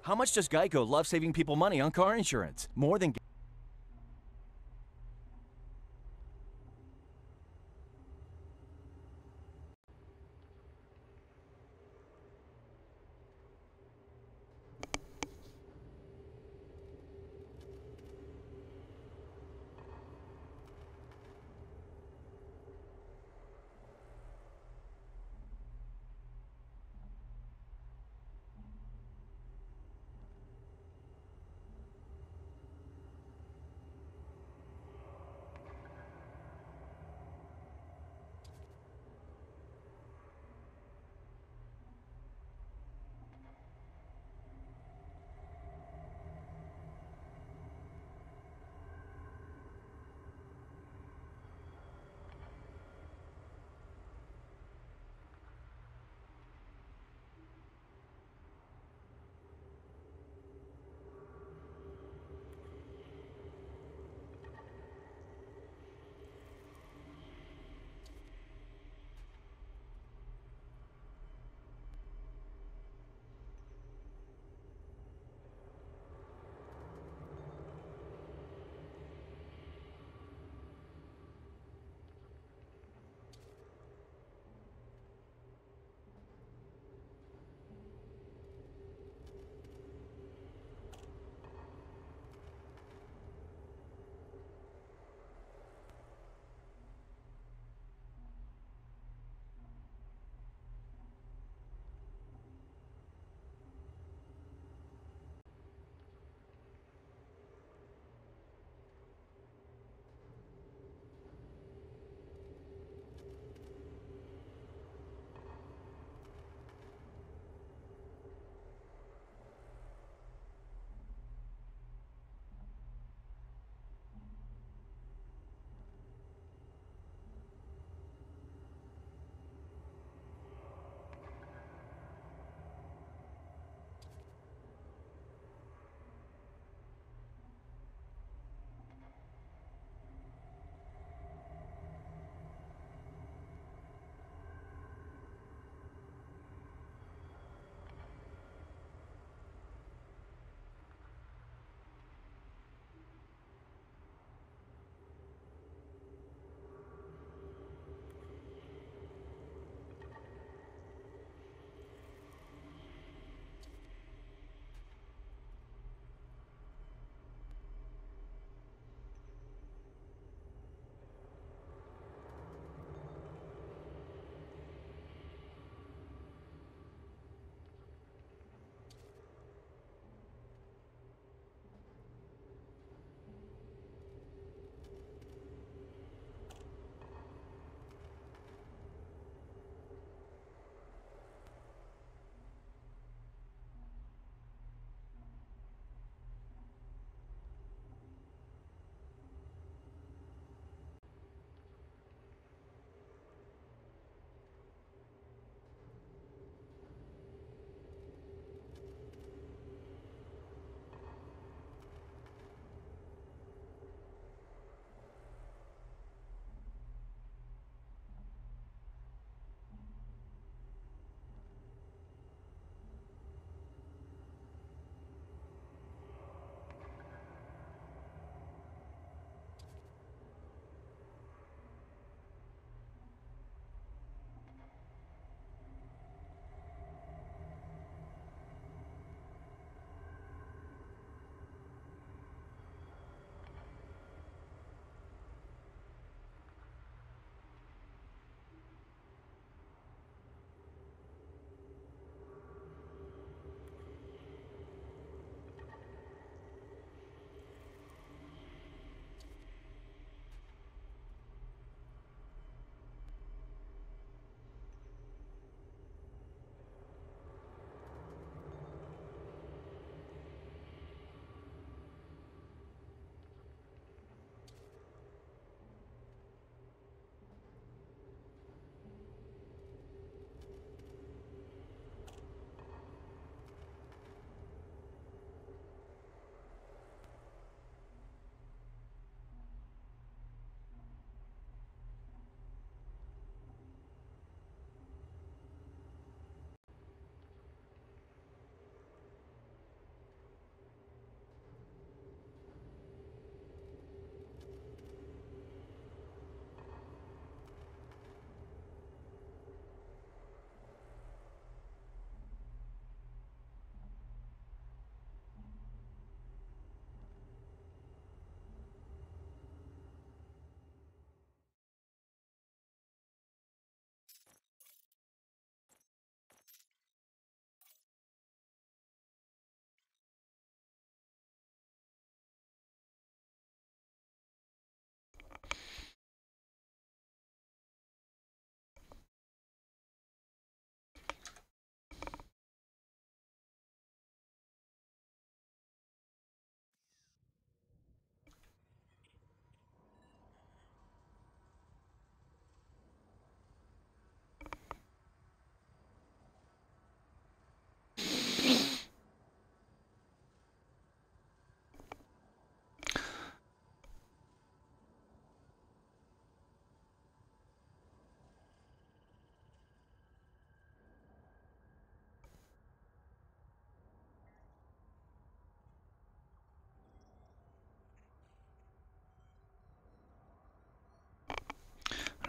How much does Geico love saving people money on car insurance? More than...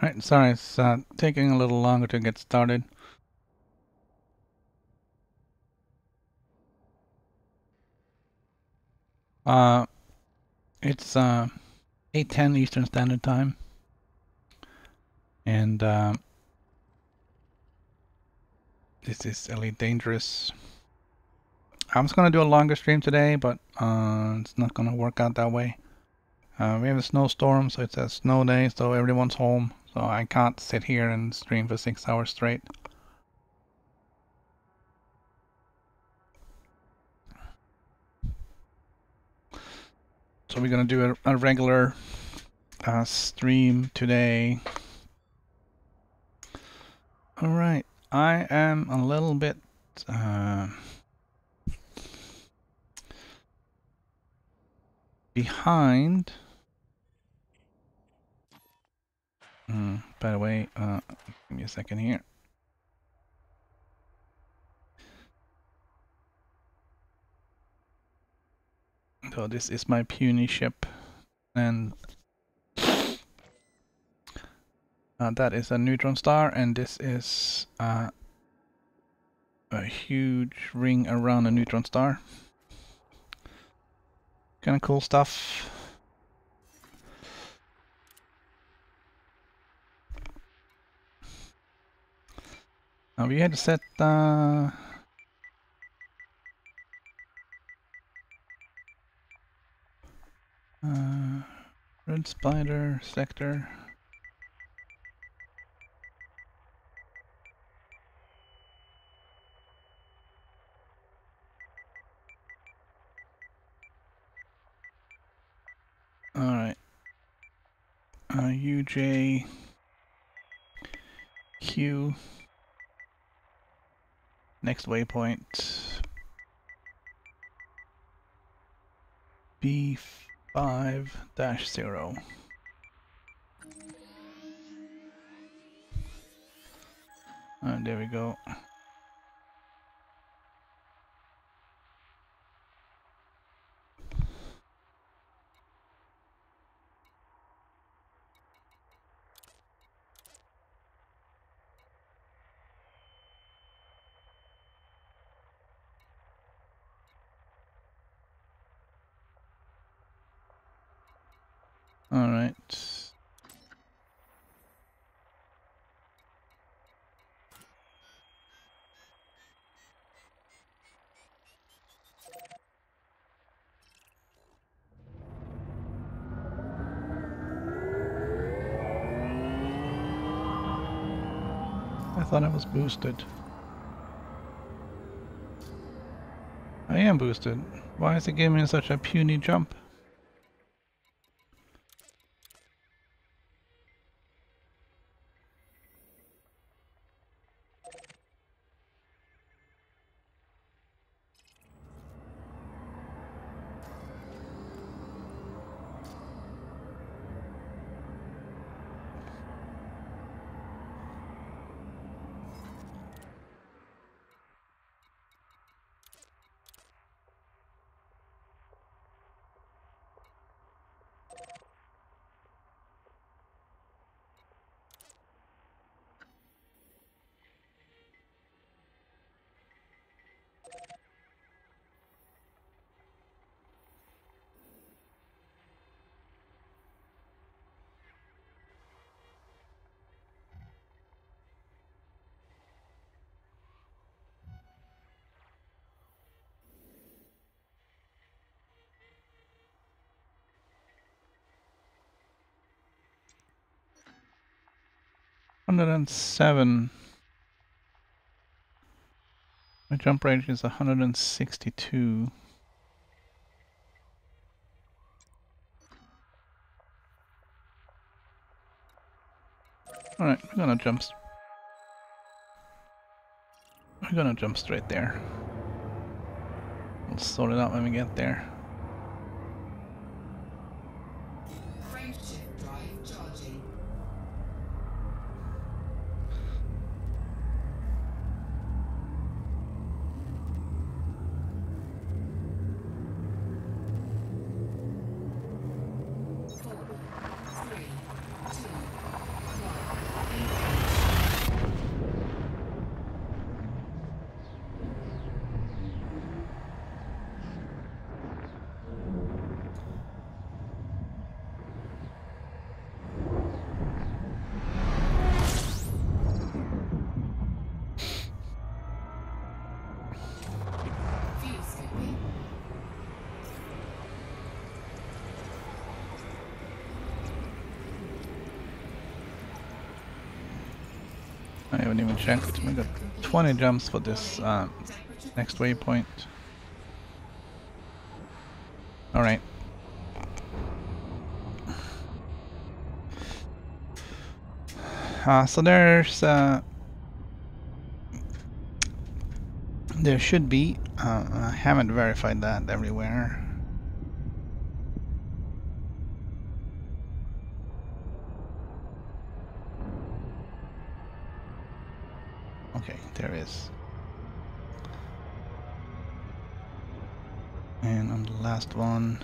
Alright, sorry, it's taking a little longer to get started. It's 8:10 Eastern Standard Time. And this is Elite Dangerous. I was gonna do a longer stream today, but it's not gonna work out that way. We have a snowstorm, so it's a snow day, so everyone's home. So I can't sit here and stream for 6 hours straight. So we're gonna do a regular stream today. Alright, I am a little bit behind. By the way, give me a second here. So this is my puny ship, and that is a neutron star, and this is a huge ring around a neutron star. Kind of cool stuff. We had to set red spider sector. Alright. UJ Q. Next waypoint. B5-0. There we go. All right. I thought I was boosted. I am boosted. Why is it giving me such a puny jump? $107. My jump range is 162. All right, we're gonna jump straight there. We'll sort it out when we get there. I haven't even checked. We got 20 jumps for this next waypoint. Alright. So there's there should be, I haven't verified that everywhere. Okay, there is. And on the last one,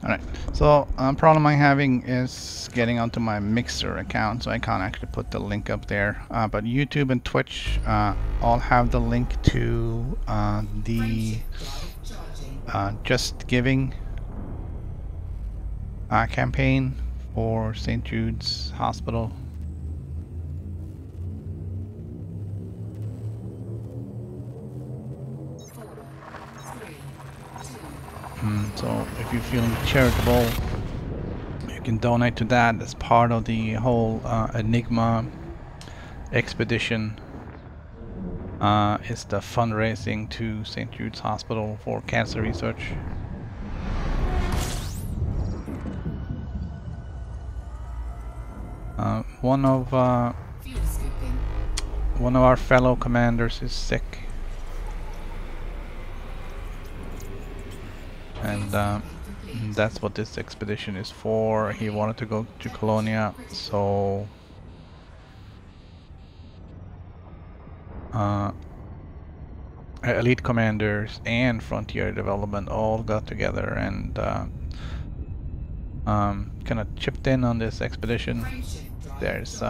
alright, so problem I'm having is getting onto my Mixer account, so I can't actually put the link up there. But YouTube and Twitch all have the link to the Just Giving campaign for St. Jude's Hospital. So if you're feeling charitable, you can donate to that as part of the whole Enigma expedition. It's the fundraising to St. Jude's Hospital for cancer research. One of our fellow commanders is sick. And that's what this expedition is for. He wanted to go to Colonia, so elite commanders and frontier development all got together and kind of chipped in on this expedition. There's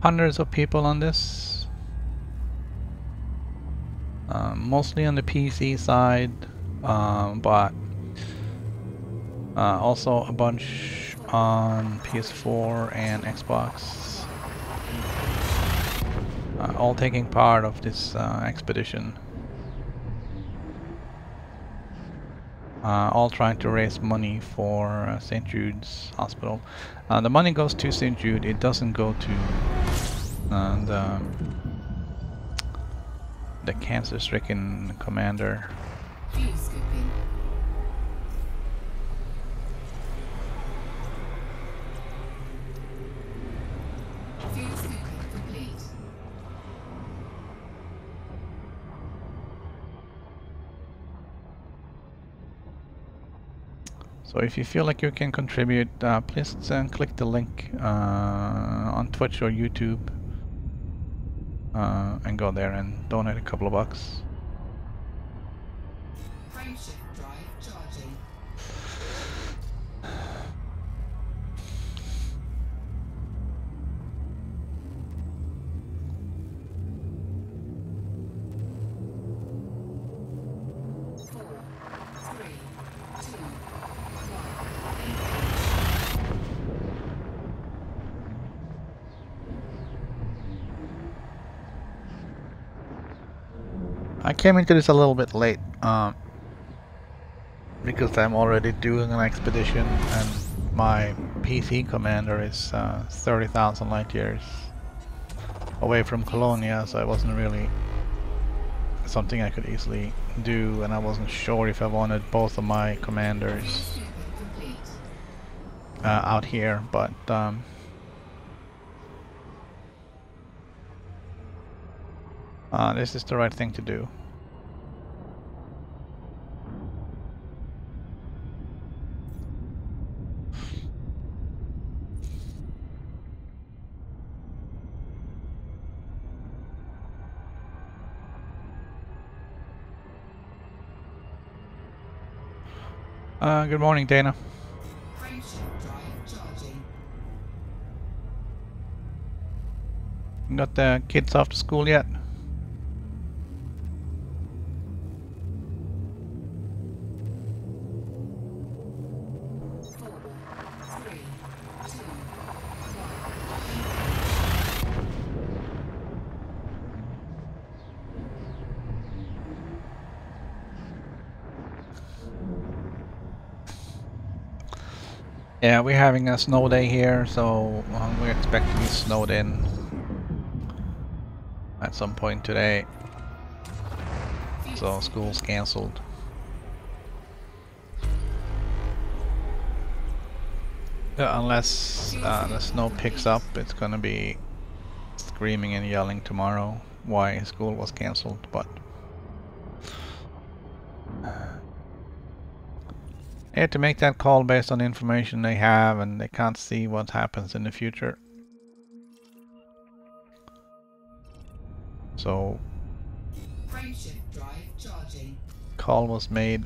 hundreds of people on this. Mostly on the PC side, but also a bunch on PS4 and Xbox, all taking part of this expedition, all trying to raise money for St. Jude's Hospital. The money goes to St. Jude, it doesn't go to the cancer-stricken commander. So if you feel like you can contribute, please click the link on Twitch or YouTube. And go there and donate a couple of bucks. Frameshift drive charging. I came into this a little bit late because I'm already doing an expedition and my PC commander is 30,000 light years away from Colonia, so it wasn't really something I could easily do, and I wasn't sure if I wanted both of my commanders out here, but this is the right thing to do. Good morning, Dana. Got the kids off to school yet? Yeah, we're having a snow day here, so we're expecting to be snowed in at some point today. So school's cancelled. Unless the snow picks up, it's gonna be screaming and yelling tomorrow why school was cancelled, but they had to make that call based on the information they have, and they can't see what happens in the future. So Frameshift drive charging. call was made.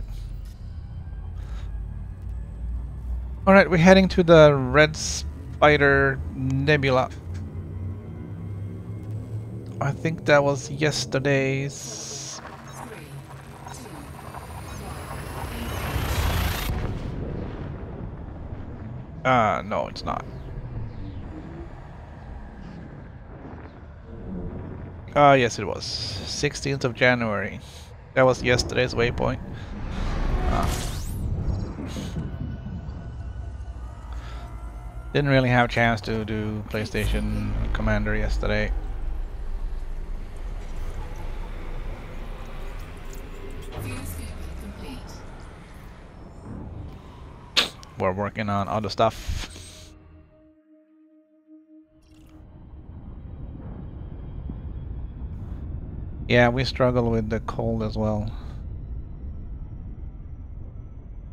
Alright, we're heading to the Red Spider Nebula. I think that was yesterday's. 3, 2, No, it's not. Yes, it was. 16th of January. That was yesterday's waypoint. Didn't really have a chance to do PlayStation Commander yesterday. fuel scooping complete. We're working on other stuff. Yeah, we struggle with the cold as well.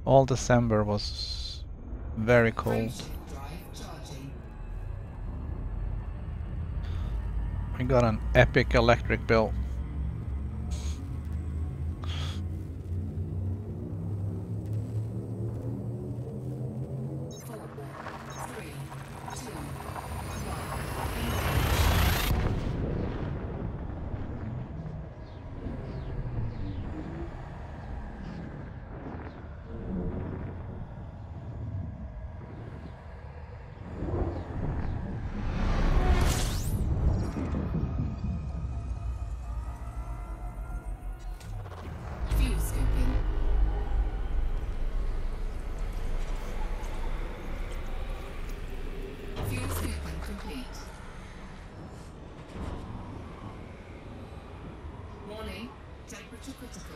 All December was very cold. Frameshift drive charging. We got an epic electric bill. Four, 3, 2, 1. Fuel scooping. Fuel scooping complete. Warning, temperature critical.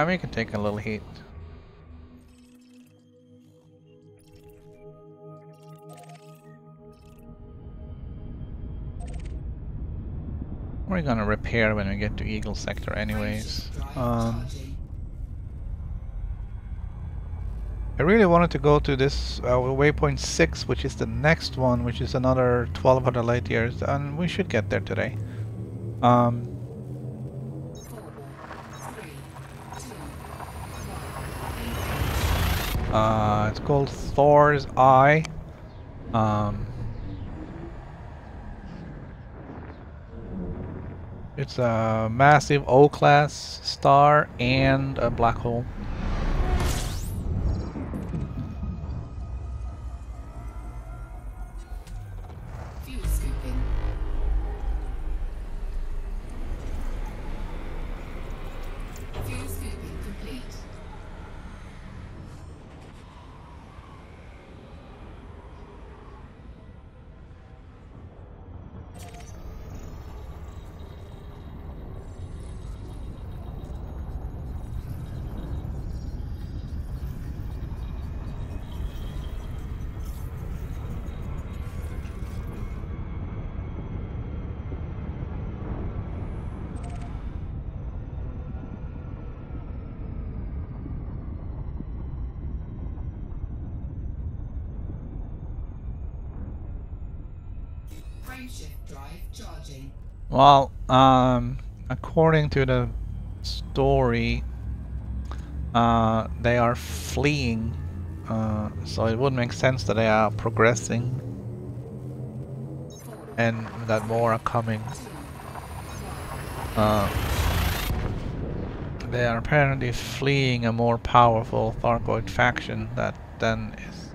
We can take a little heat. We're gonna repair when we get to Eagle sector anyways. Frameshift drive charging. I really wanted to go to this waypoint 6, which is the next one, which is another 1200 light years, and we should get there today. 4, 3, 2, 1. It's called Thor's Eye. It's a massive O-class star and a black hole. Fuel scooping. Fuel scooping complete. Frameshift drive charging. Well, according to the story, they are fleeing, so it wouldn't make sense that they are progressing and that more are coming. They are apparently fleeing a more powerful Thargoid faction that then is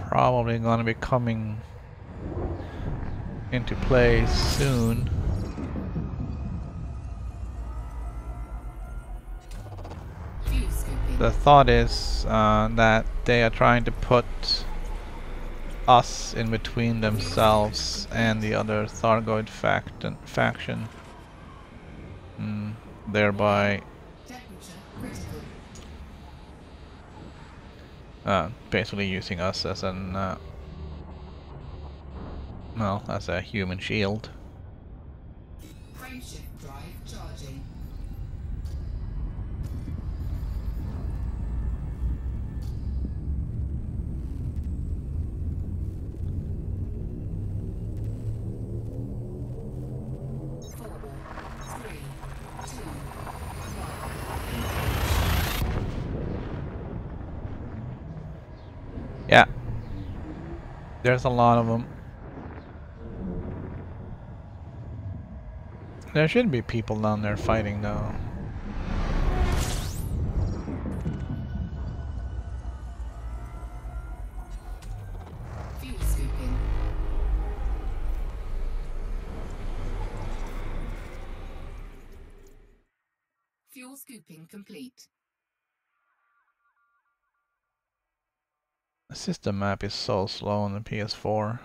probably going to be coming into play soon. the thought is that they are trying to put us in between themselves and the other Thargoid faction, thereby Temperature critical. basically using us as an well, as a human shield. Frameshift drive charging. Yeah, there's a lot of them. There should be people down there fighting though. Fuel scooping. Fuel scooping complete. The system map is so slow on the PS4.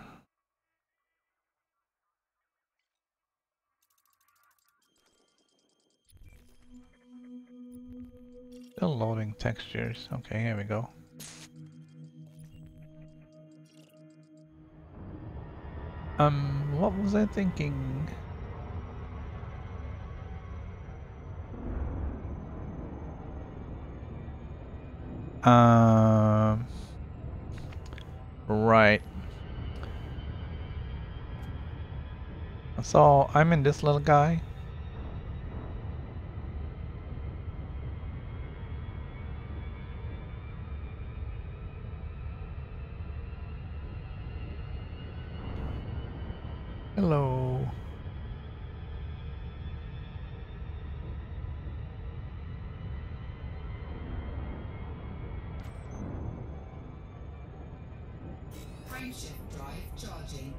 Still loading textures. Okay, here we go. What was I thinking? Right. So I'm in this little guy. Hello. Frameshift drive charging.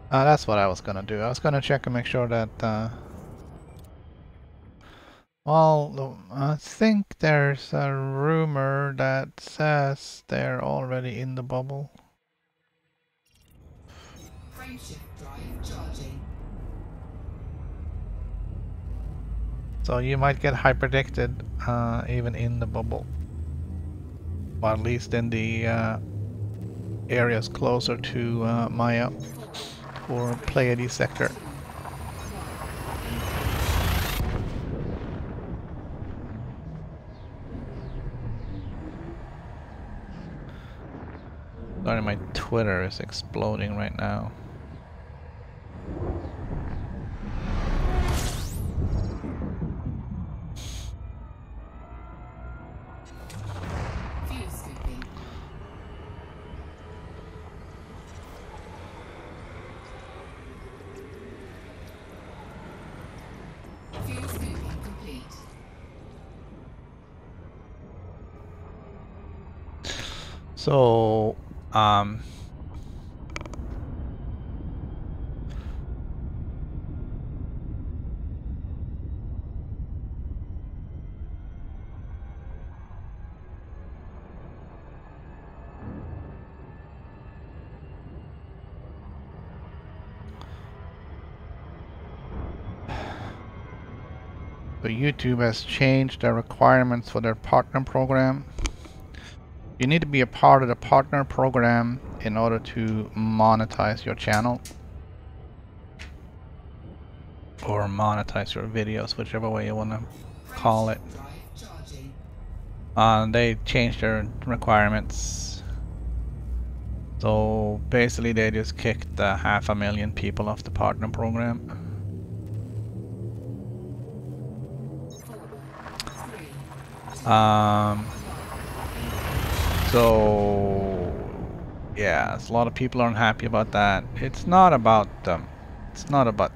That's what I was gonna do. I was gonna check and make sure that well, I think there's a rumor that says they're already in the bubble. Frameshift drive charging. So you might get hyperdicted even in the bubble. Or at least in the areas closer to Maya or Pleiades sector. Sorry, my Twitter is exploding right now. Fuel scooping. Fuel scooping complete. So, so YouTube has changed the requirements for their partner program. You need to be a part of the partner program in order to monetize your channel. Or monetize your videos, whichever way you want to call it. Drive charging. They changed their requirements. So basically they just kicked 500,000 people off the partner program. 4, 3, So yeah, a lot of people aren't happy about that. It's not about the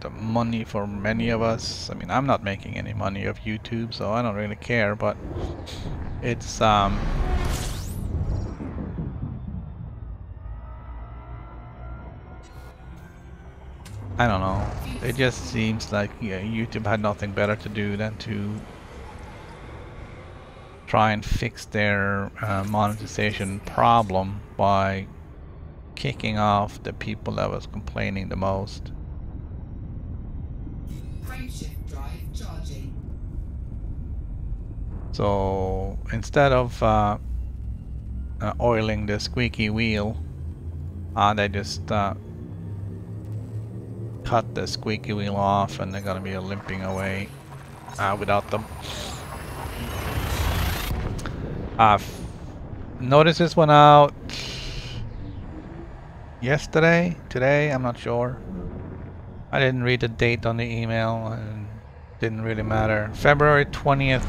money for many of us. I mean, I'm not making any money off YouTube, so I don't really care, but it's I don't know. It just seems like YouTube had nothing better to do than to try and fix their monetization problem by kicking off the people that was complaining the most. Frameshift drive charging. So instead of oiling the squeaky wheel, they just cut the squeaky wheel off, and they're gonna be limping away without them. Notices went out yesterday, today, I'm not sure. I didn't read the date on the email, and didn't really matter. February 20th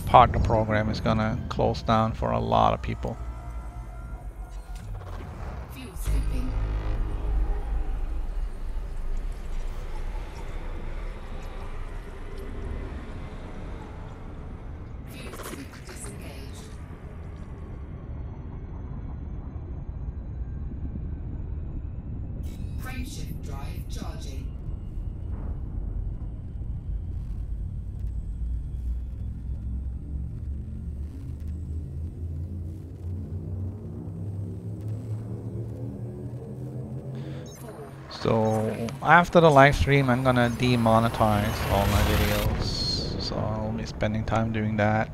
partner program is gonna close down for a lot of people. Fuel scooping. Fuel scoop disengaged. Frameshift drive charging. So after the live stream, I'm gonna demonetize all my videos. So I'll be spending time doing that.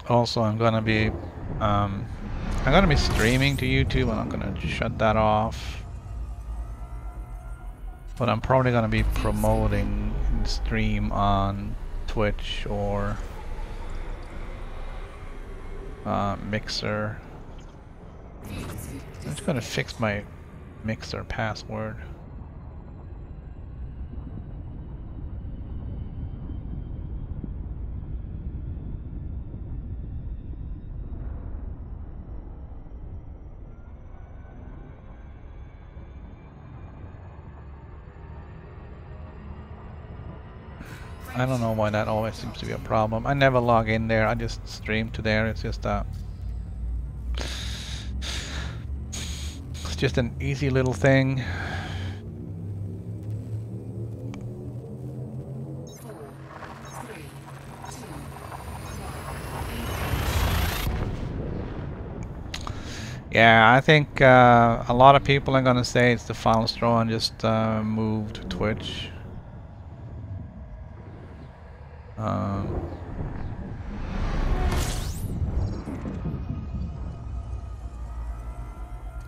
Also, I'm gonna be streaming to YouTube, and I'm gonna shut that off. But I'm probably gonna be promoting the stream on Twitch or Mixer. I'm just gonna fix my Mixer password. I don't know why that always seems to be a problem. I never log in there, I just stream to there. It's just an easy little thing. 4, 3, 2, 1. Yeah, I think a lot of people are gonna say it's the final straw and just move to Twitch.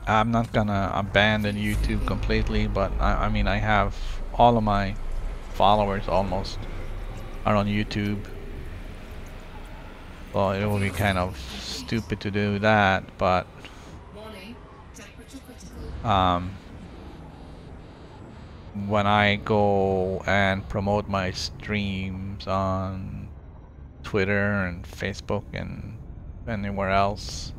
I'm not gonna abandon YouTube completely, but I mean, I have all of my followers almost are on YouTube. Well, it will be kind of stupid to do that, but Warning, temperature critical. when I go and promote my streams on Twitter and Facebook and anywhere else,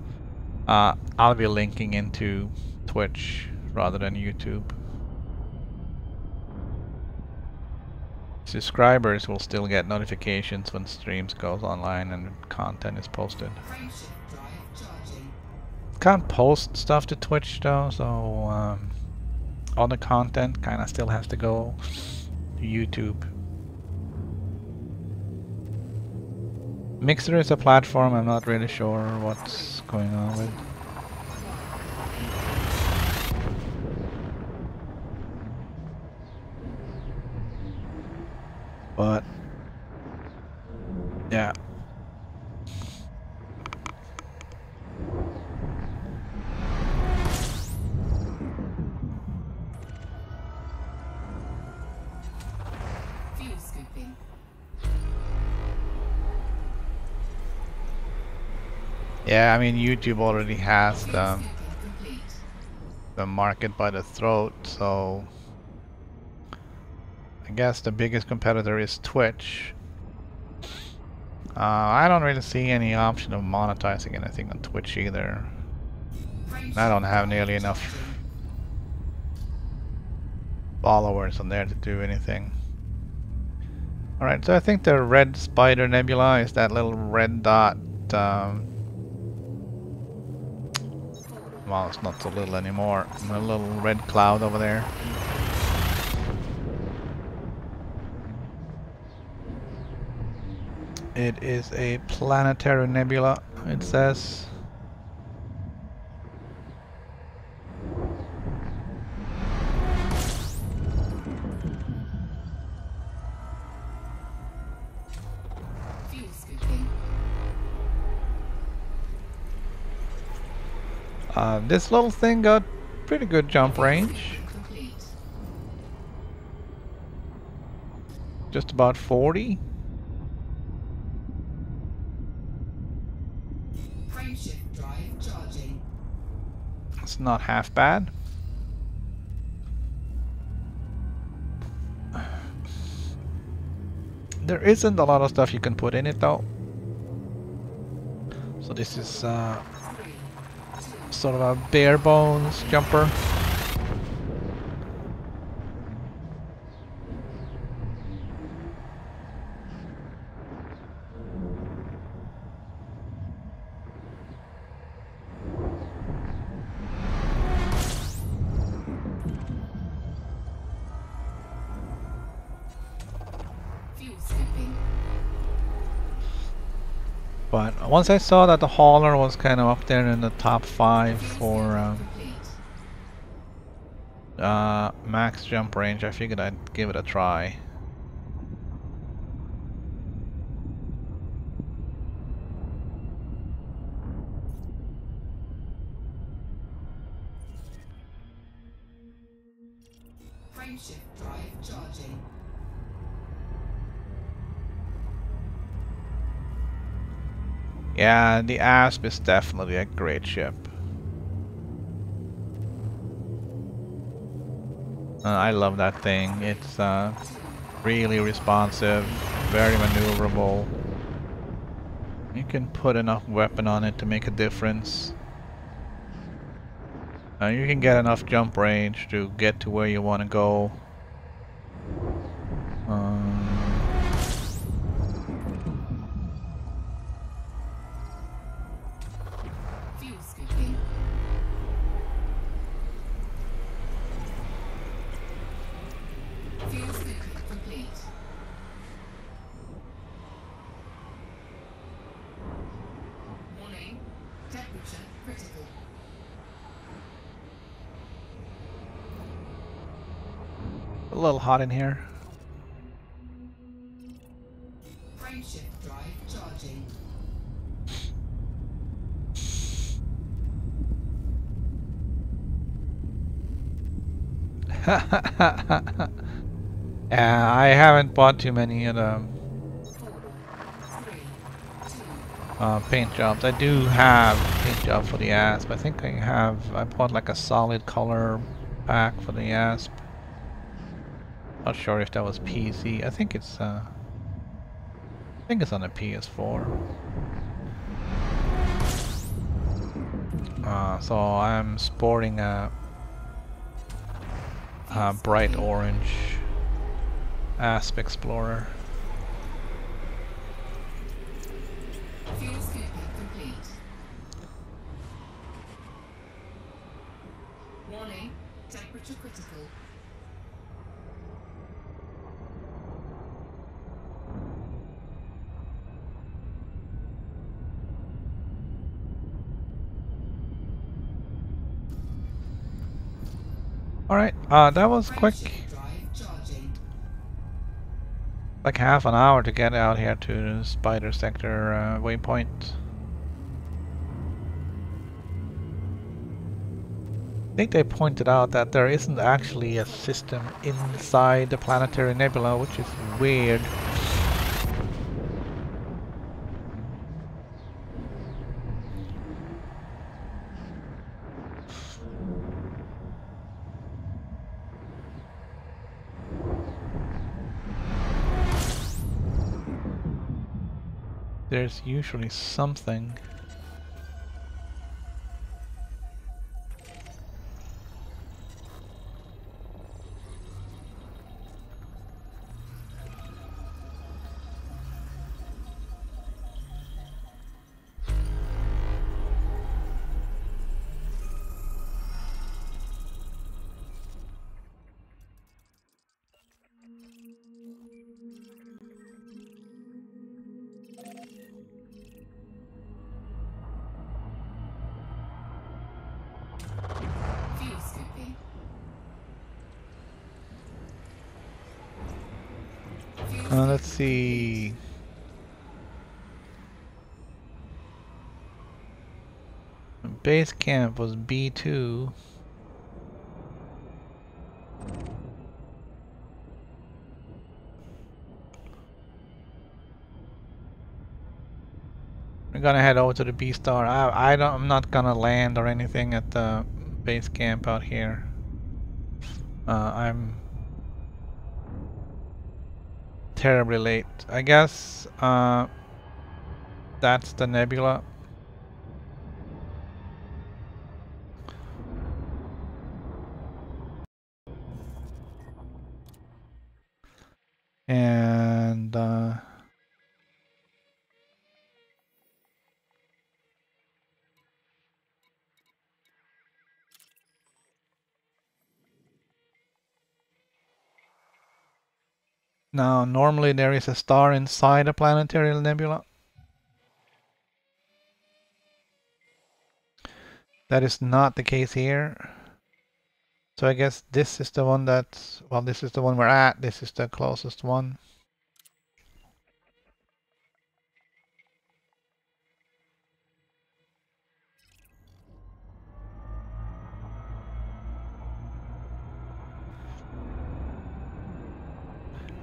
I'll be linking into Twitch rather than YouTube. Subscribers will still get notifications when streams goes online and content is posted. Frameshift drive charging. Can't post stuff to Twitch though, so all the content kind of still has to go to YouTube. Mixer is a platform I'm not really sure what's going on with. But yeah. Fuel scooping. Yeah, I mean YouTube already has Fuel the scooping complete. market by the throat, so I guess the biggest competitor is Twitch. I don't really see any option of monetizing anything on Twitch either. I don't have nearly enough followers on there to do anything. Alright, so I think the red spider nebula is that little red dot. Well, it's not so little anymore. A little red cloud over there. It is a planetary nebula, it says. Fuel scooping. This little thing got pretty good jump range. Complete. Just about 40. Frameshift drive charging. It's not half bad. There isn't a lot of stuff you can put in it though. So this is sort of a bare bones jumper. Fuel scooping. But once I saw that the hauler was kind of up there in the top 5 for Complete. max jump range, I figured I'd give it a try. Frameshift drive charging. Yeah, the Asp is definitely a great ship. I love that thing. It's really responsive, very maneuverable. You can put enough weapon on it to make a difference. You can get enough jump range to get to where you want to go. Fuel scooping. Fuel scooping complete. Warning. Temperature critical. A little hot in here. Frameshift drive charging. Yeah, I haven't bought too many of the 4, 3, 2. paint jobs. I do have paint job for the Asp. I think I bought like a solid color pack for the Asp. Not sure if that was PC. I think it's on the PS4. So I'm sporting a bright orange Asp Explorer. Fuel scooping complete. Warning. Temperature critical. Alright, that was quick. Frameshift drive charging. Like half an hour to get out here to the Spider Sector waypoint. I think they pointed out that there isn't actually a system inside the planetary nebula, which is weird. There's usually something. Let's see. Base camp was B2. We're gonna head over to the B star. I'm not gonna land or anything at the base camp out here. I'm terribly late. I guess that's the nebula. And now normally there is a star inside a planetary nebula. That is not the case here. So I guess this is the one that's, well, this is the one we're at. This is the closest one.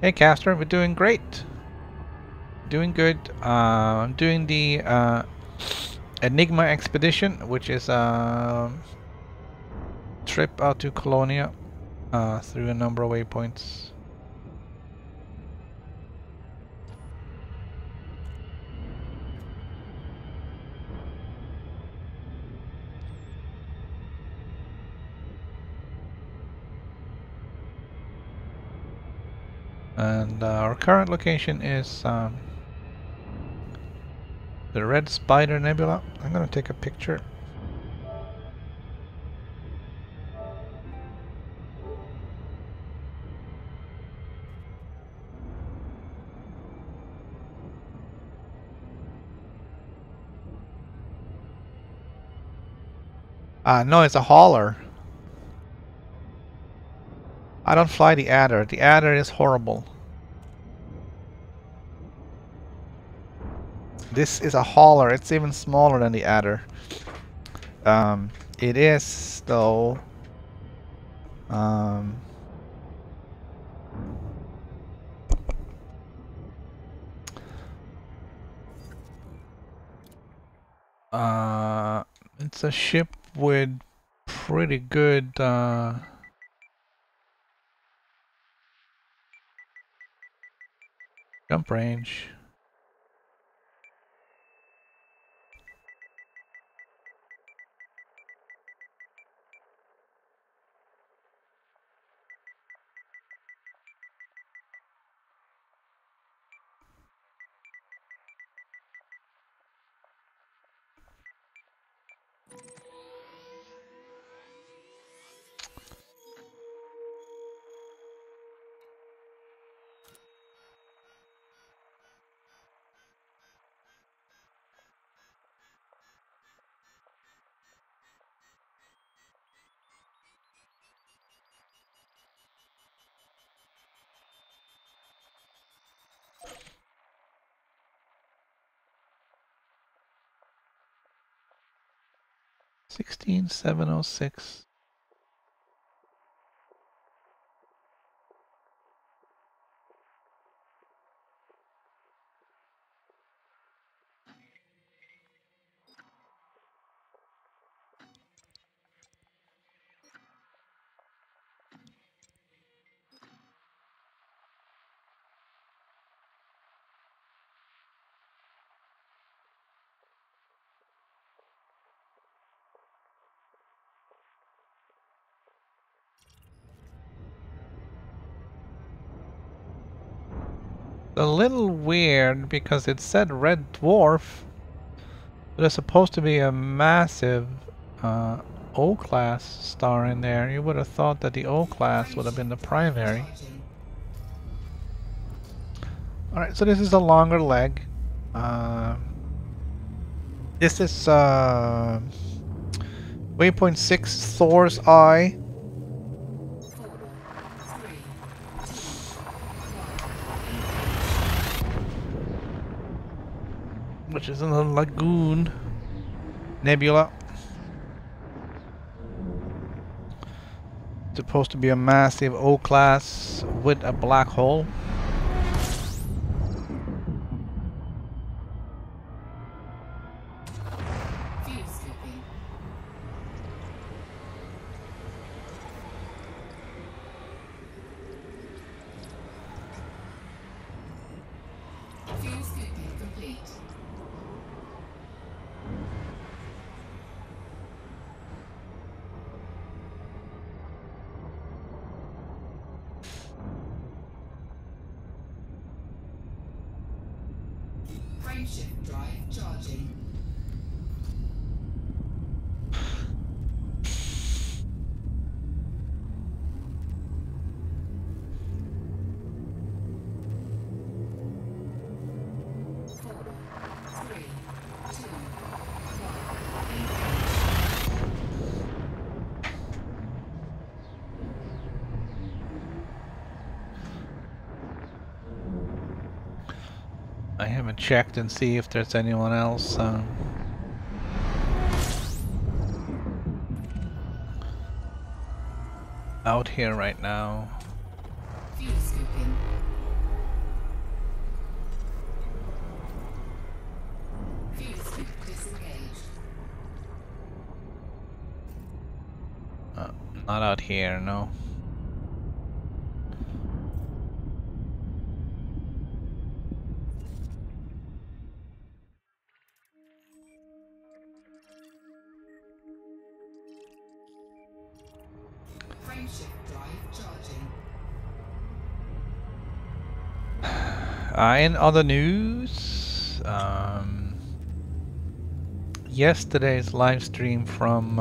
Hey Caster, we're doing great. Doing good. I'm doing the Enigma expedition, which is a trip out to Colonia through a number of waypoints. And our current location is the Red Spider Nebula. I'm gonna take a picture. No, it's a hauler. I don't fly the Adder. The Adder is horrible. This is a hauler. It's even smaller than the Adder. It is, though. It's a ship with pretty good jump range. $16,706. A little weird because it said red dwarf, but it's supposed to be a massive O-class star in there. You would have thought that the O-class would have been the primary. Alright, so this is a longer leg. This is waypoint 6, Thor's Eye. which is in the lagoon nebula. Supposed to be a massive O class with a black hole. Fuel scooping. Fuel scooping complete. Frameshift drive charging. Four, three, two, I haven't checked and see if there's anyone else out here right now. fuel scooping. Fuel scoop disengaged. Not out here, no. Frameshift drive charging. In other news, yesterday's live stream from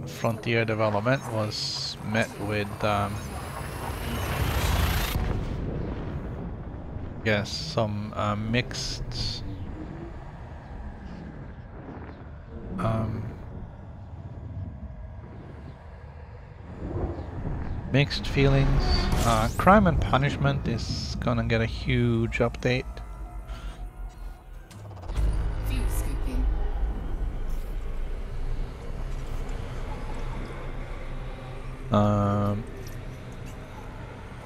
Frontier Development was met with yes, some mixed mixed feelings. Crime and Punishment is gonna get a huge update. Fuel scooping.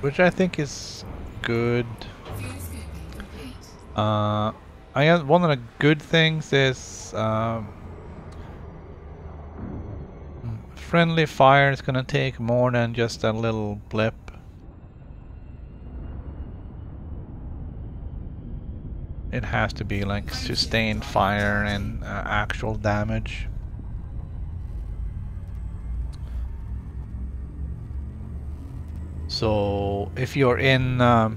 Which I think is good. Fuel scooping complete. I guess one of the good things is friendly fire is gonna take more than just a little blip. It has to be like sustained fire and actual damage. So if you're in a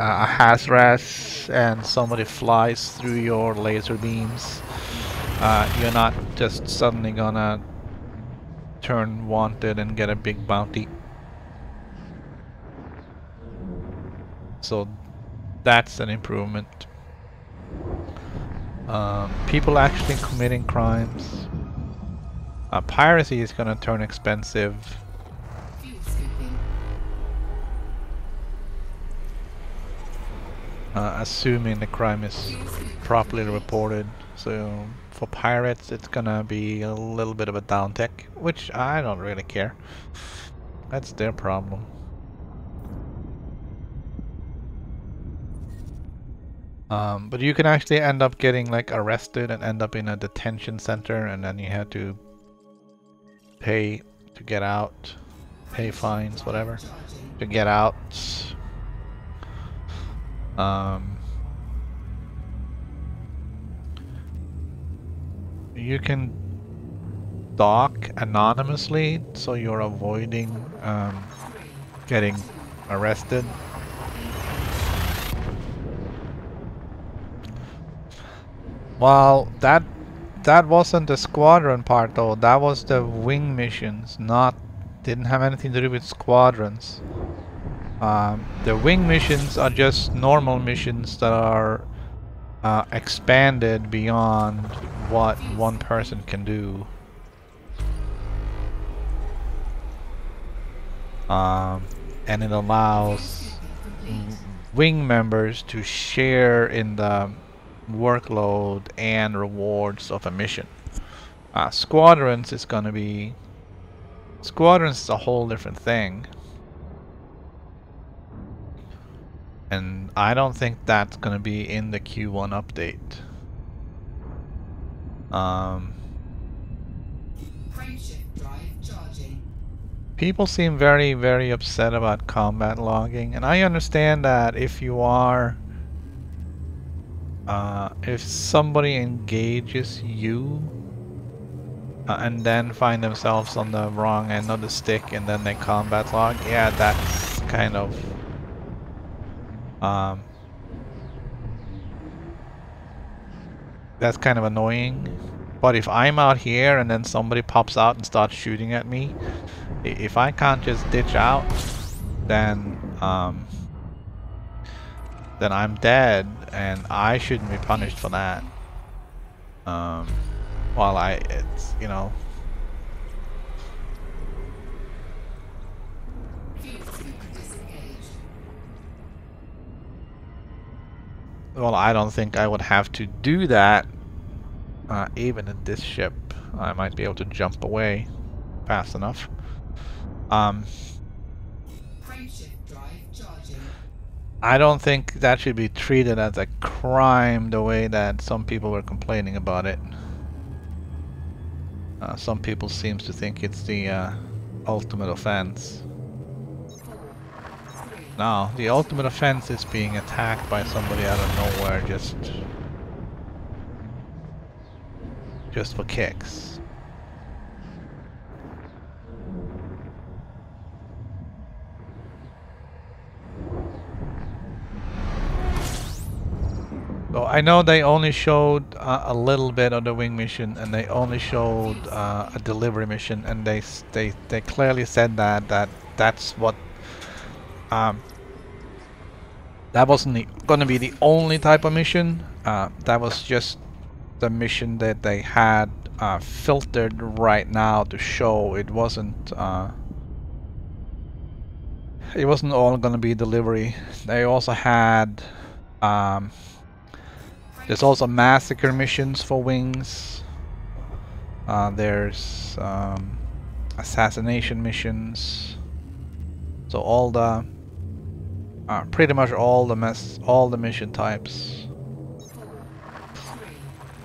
Hazras and somebody flies through your laser beams, you're not just suddenly gonna turn wanted and get a big bounty. So that's an improvement. People actually committing crimes. Piracy is gonna turn expensive. Fuel scooping. Assuming the crime is properly reported. So for pirates it's gonna be a little bit of a downtick, which I don't really care. That's their problem. But you can actually end up getting like arrested and end up in a detention center, and then you have to pay to get out, pay fines, whatever, to get out. You can dock anonymously, so you're avoiding getting arrested. Well, that wasn't the squadron part though. That was the wing missions. Didn't have anything to do with squadrons. The wing missions are just normal missions that are expanded beyond what one person can do. And it allows wing members to share in the workload and rewards of a mission. Squadrons is gonna be... Squadrons is a whole different thing. And I don't think that's gonna be in the Q1 update. Frameshift drive charging. People seem very, very upset about combat logging, and I understand that if you are... if somebody engages you and then find themselves on the wrong end of the stick and then they combat log, yeah, that's kind of... that's kind of annoying. But if I'm out here and then somebody pops out and starts shooting at me, if I can't just ditch out, then I'm dead, and I shouldn't be punished for that. While it's, you know... Well, I don't think I would have to do that, even in this ship. I might be able to jump away fast enough. I don't think that should be treated as a crime the way that some people were complaining about it. Some people seems to think it's the ultimate offense. No, the ultimate offense is being attacked by somebody out of nowhere just for kicks. So I know they only showed a little bit of the wing mission, and they only showed a delivery mission, and they clearly said that that's what that wasn't gonna be the only type of mission. That was just the mission that they had filtered right now to show. It wasn't all gonna be delivery. They also had there's also massacre missions for wings. There's assassination missions. So all the pretty much all the mission types.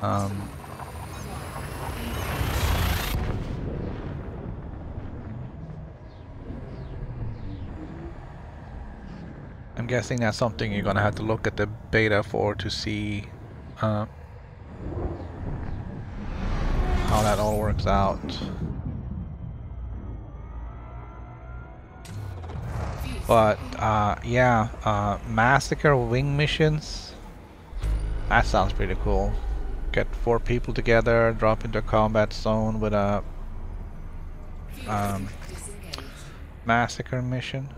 I'm guessing that's something you're gonna have to look at the beta for to see how that all works out. But yeah, massacre wing missions, that sounds pretty cool. Get 4 people together, drop into a combat zone with a massacre mission.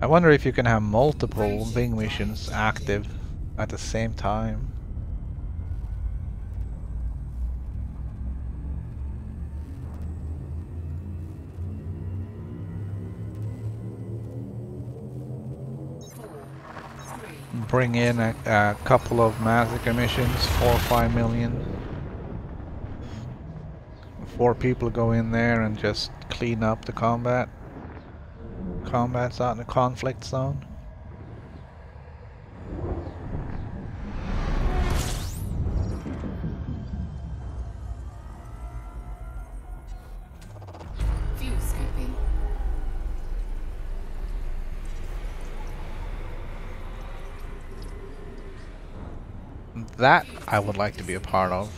I wonder if you can have multiple wing missions active at the same time. Bring in a couple of massacre missions, 4 or 5 million. 4 people go in there and just clean up the combat's out in the conflict zone. Fuel scooping. That I would like to be a part of.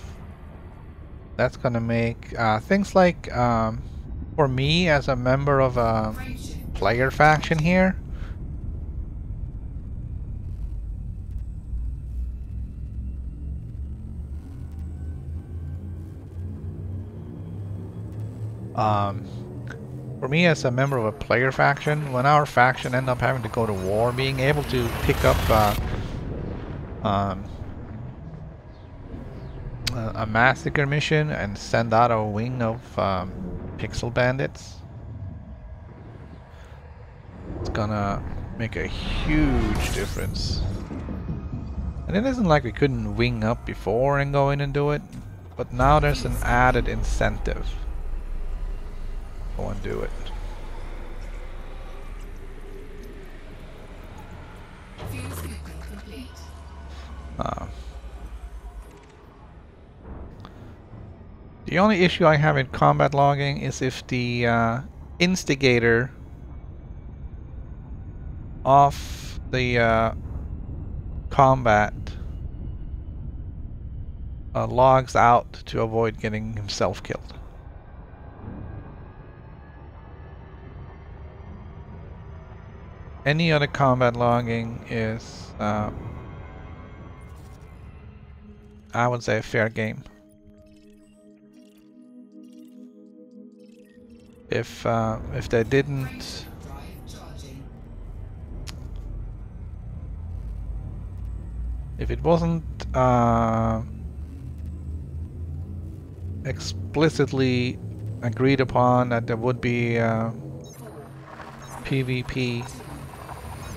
That's gonna make things like for me as a member of a player faction here, for me as a member of a player faction, when our faction end up having to go to war, being able to pick up a massacre mission and send out a wing of pixel bandits gonna make a huge difference. And it isn't like we couldn't wing up before and go in and do it, but now there's an added incentive. Go and do it. Fuse scooping complete. The only issue I have in combat logging is if the instigator of the combat logs out to avoid getting himself killed. Any other combat logging is, I would say, fair game. If they didn't, Drive charging. if it wasn't explicitly agreed upon that there would be PvP,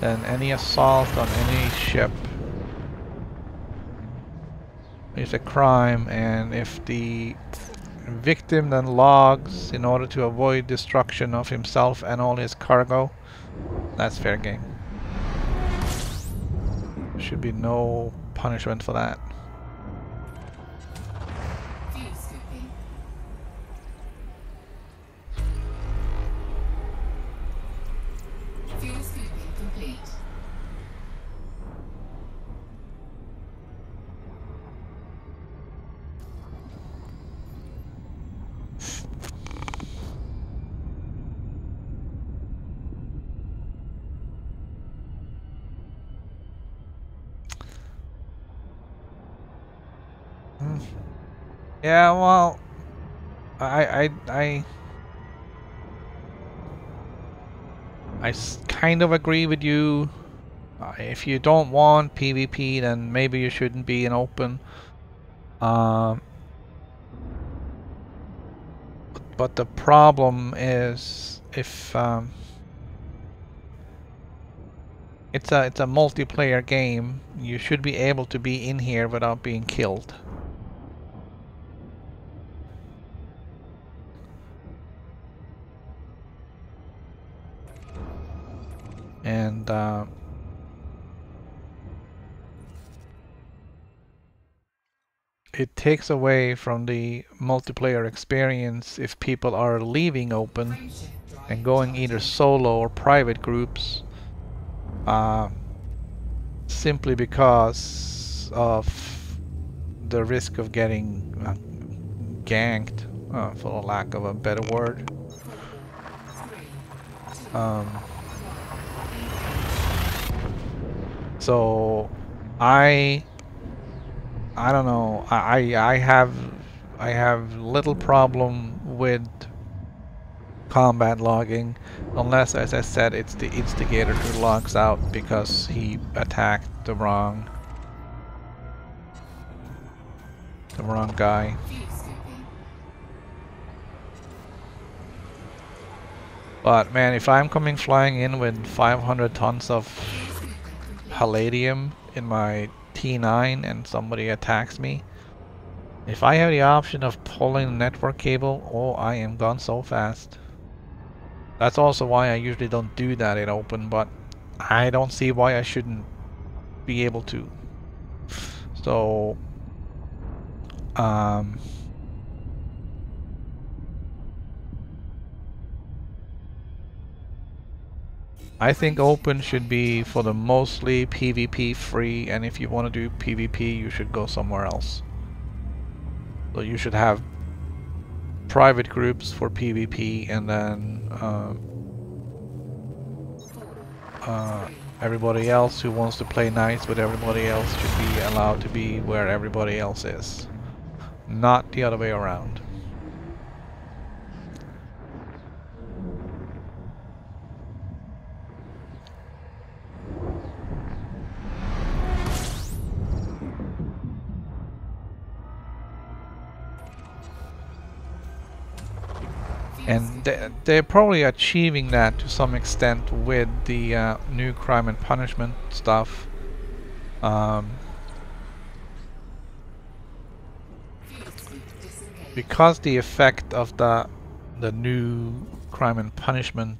then any assault on any ship is a crime, and if the victim then logs in order to avoid destruction of himself and all his cargo, that's fair game. Should be no punishment for that. Fuse scooping. Fuse scooping complete. Yeah, well, kind of agree with you. If you don't want PvP, then maybe you shouldn't be in open. But the problem is if it's a multiplayer game, you should be able to be in here without being killed. And it takes away from the multiplayer experience if people are leaving open Frameshift drive and going either solo or private groups, simply because of the risk of getting ganked, for lack of a better word. So I don't know. I have little problem with combat logging, unless, as I said, it's the instigator who logs out because he attacked the wrong guy. Fuse scooping. But man, if I'm coming flying in with 500 tons of palladium in my T9 and somebody attacks me, if I have the option of pulling the network cable, oh, I am gone so fast. That's also why I usually don't do that in open, but I don't see why I shouldn't be able to. So I think open should be for the mostly PvP free, and if you want to do PvP, you should go somewhere else. So you should have private groups for PvP, and then everybody else who wants to play nice with everybody else should be allowed to be where everybody else is, not the other way around. Fuse And they're probably achieving that to some extent with the new crime and punishment stuff. Because the effect of the new crime and punishment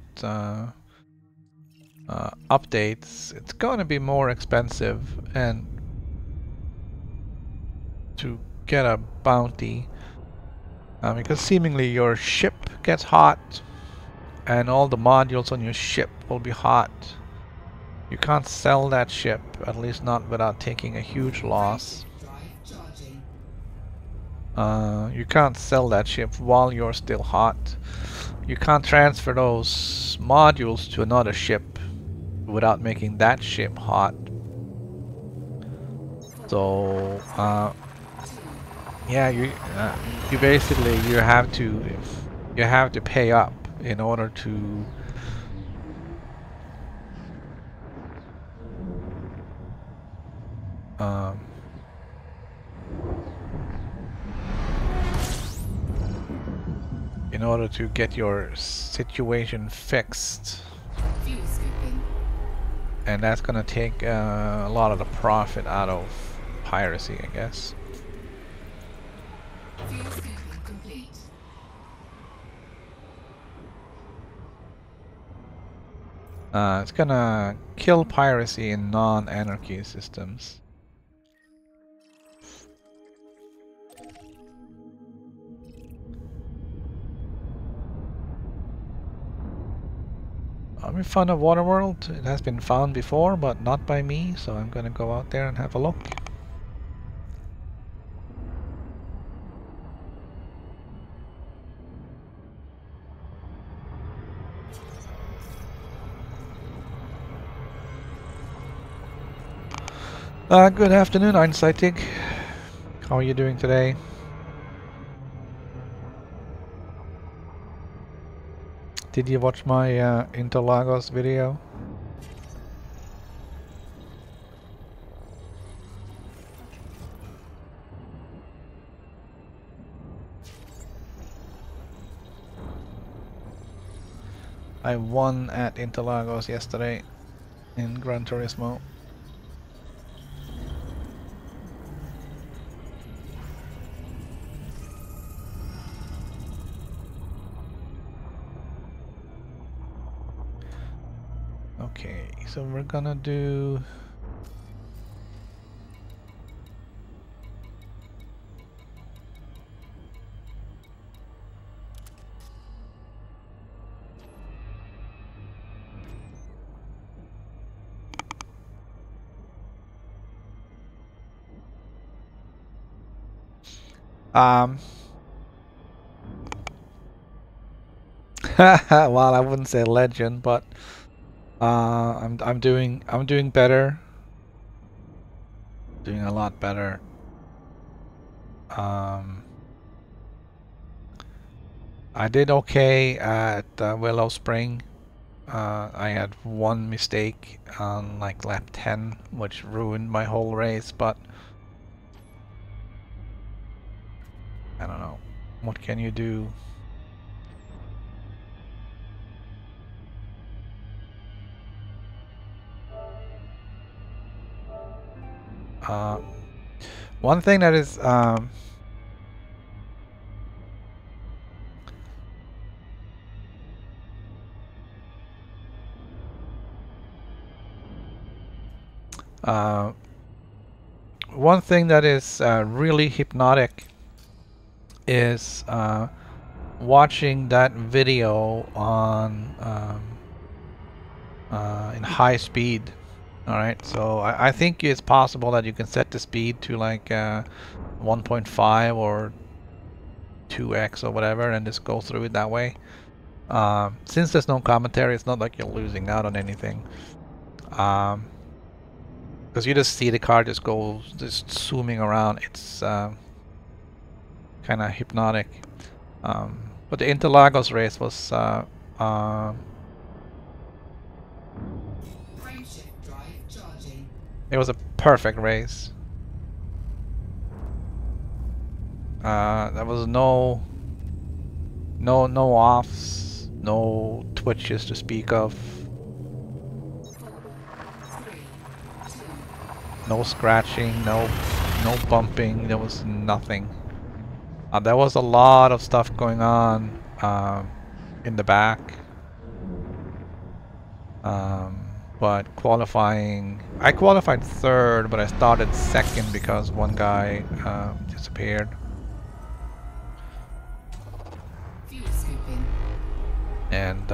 updates, it's going to be more expensive, and to get a bounty, because seemingly your ship gets hot and all the modules on your ship will be hot. You can't sell that ship, at least not without taking a huge loss. You can't sell that ship while you're still hot. You can't transfer those modules to another ship without making that ship hot. So yeah, you basically you have to pay up in order to get your situation fixed. And that's gonna take a lot of the profit out of piracy, I guess. It's gonna kill piracy in non-anarchy systems. We found a water world. It has been found before, but not by me, so I'm gonna go out there and have a look. Good afternoon, Einsightig. How are you doing today? Did you watch my Interlagos video? I won at Interlagos yesterday in Gran Turismo. Okay, so we're gonna do well, I wouldn't say legend, but I'm doing better. Doing a lot better. I did okay at Willow Spring. I had one mistake on like lap 10, which ruined my whole race, but I don't know. What can you do? One thing that is one thing that is really hypnotic is watching that video on in high speed. Alright, so I think it's possible that you can set the speed to like 1.5 or 2x or whatever and just go through it that way. Since there's no commentary, it's not like you're losing out on anything. Because you just see the car just zooming around. It's kind of hypnotic. But the Interlagos race was it was a perfect race. There was no No offs, no twitches to speak of, 4, 3, 2, no scratching, no bumping. There was nothing. There was a lot of stuff going on in the back. But qualifying, I qualified third, but I started second because one guy disappeared. fuel scooping, And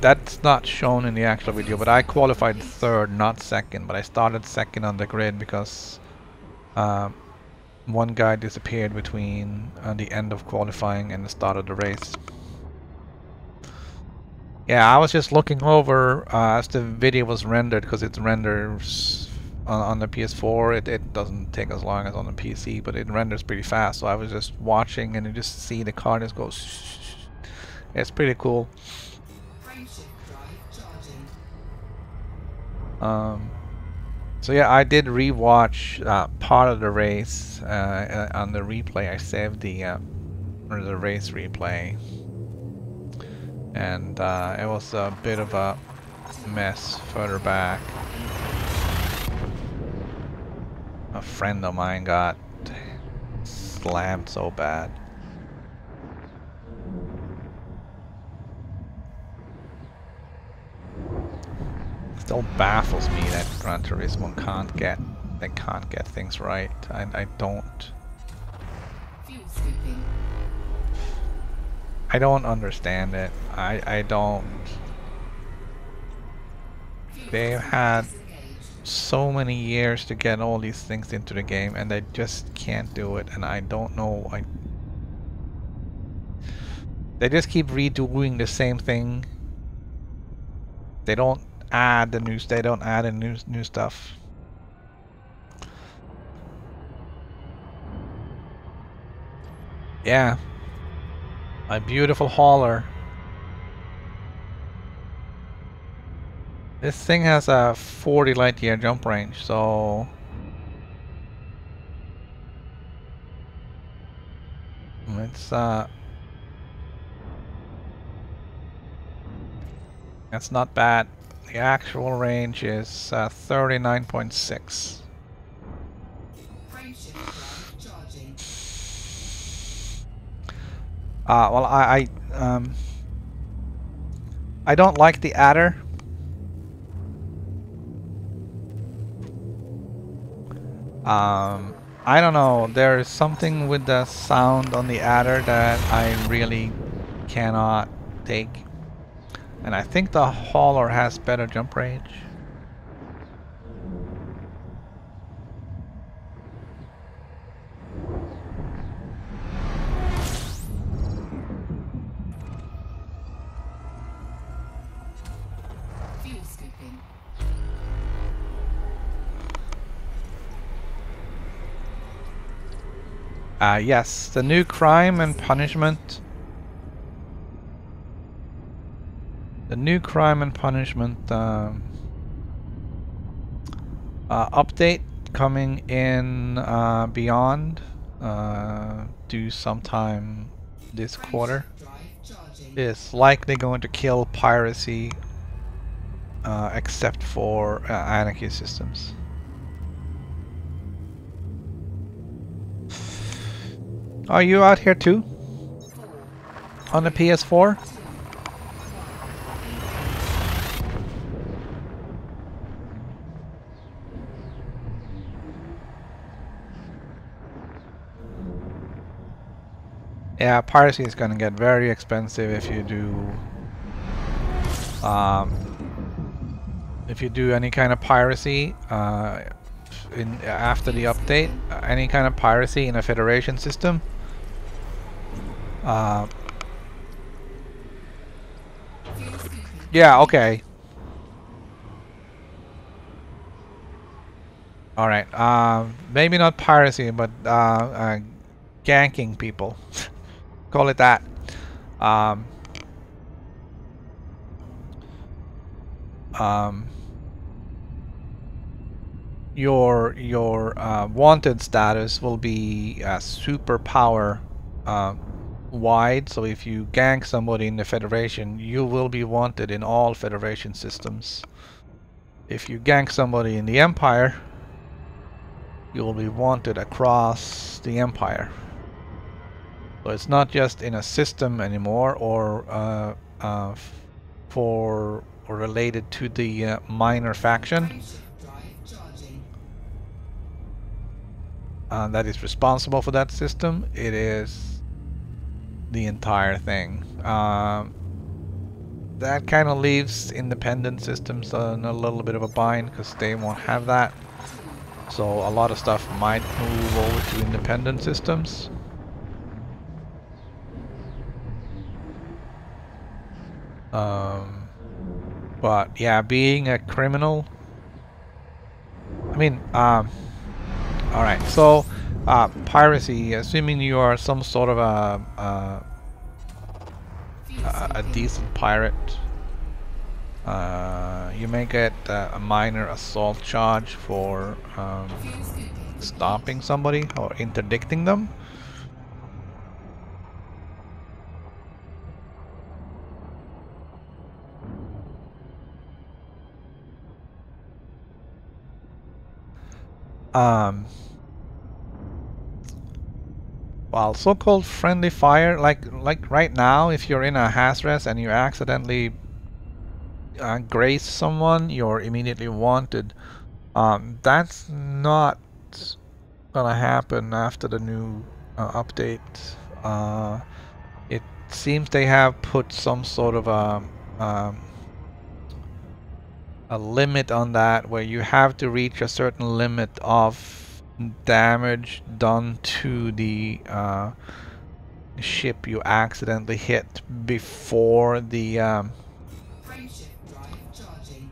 that's not shown in the actual video, but I qualified third, not second, but I started second on the grid because one guy disappeared between the end of qualifying and the start of the race. Yeah, I was just looking over as the video was rendered, because it renders on the PS4. It doesn't take as long as on the PC, but it renders pretty fast. So I was just watching, and you just see the car just go. It's pretty cool. frameshift drive charging, So yeah, I did rewatch part of the race on the replay. I saved the race replay. And it was a bit of a mess further back. A friend of mine got slammed so bad. Still baffles me that Gran Turismo can't get things right. I don't. fuel scooping, I don't understand it. I don't. They've had so many years to get all these things into the game, and they just can't do it. And I don't know. They just keep redoing the same thing. They don't add the new. They don't add the new stuff. Yeah. A beautiful hauler. This thing has a 40 light year jump range, so it's that's not bad. The actual range is 39.6. frameshift drive charging, Well, I don't like the adder. I don't know. There is something with the sound on the adder that I really cannot take, and I think the hauler has better jump range. fuel scooping, Yes, the new crime and punishment. The new crime and punishment update coming in Beyond due sometime this quarter drive charging, is likely going to kill piracy except for anarchy systems. Are you out here too? On the PS4? Yeah, piracy is gonna get very expensive if you do any kind of piracy after the update, any kind of piracy in a Federation system. fuel scooping, Yeah, okay. Alright, maybe not piracy, but ganking people. Call it that. your wanted status will be superpower wide. So if you gank somebody in the Federation, you will be wanted in all Federation systems. If you gank somebody in the Empire, you will be wanted across the Empire. So it's not just in a system anymore, or for or related to the minor faction Frameshift drive charging. that is responsible for that system. It is the entire thing. That kind of leaves independent systems in a little bit of a bind because they won't have that. So a lot of stuff might move over to independent systems. But yeah, being a criminal. I mean, alright, so piracy, assuming you are some sort of a decent pirate, you may get a minor assault charge for stopping somebody or interdicting them. While so-called friendly fire, like right now, if you're in a harassment and you accidentally graze someone, you're immediately wanted. That's not gonna happen after the new update. It seems they have put some sort of a limit on that, where you have to reach a certain limit of damage done to the ship you accidentally hit before the Frameshift drive charging.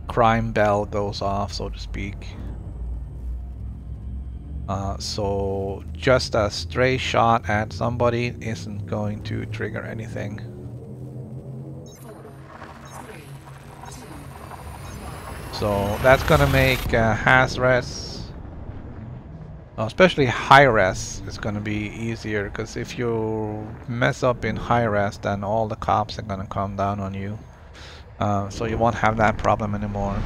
crime bell goes off, so to speak. So just a stray shot at somebody isn't going to trigger anything. 4, 3, 2, 1. So that's gonna make HASRES, especially high-res, is gonna be easier, because if you mess up in high-res, then all the cops are gonna come down on you. So you won't have that problem anymore.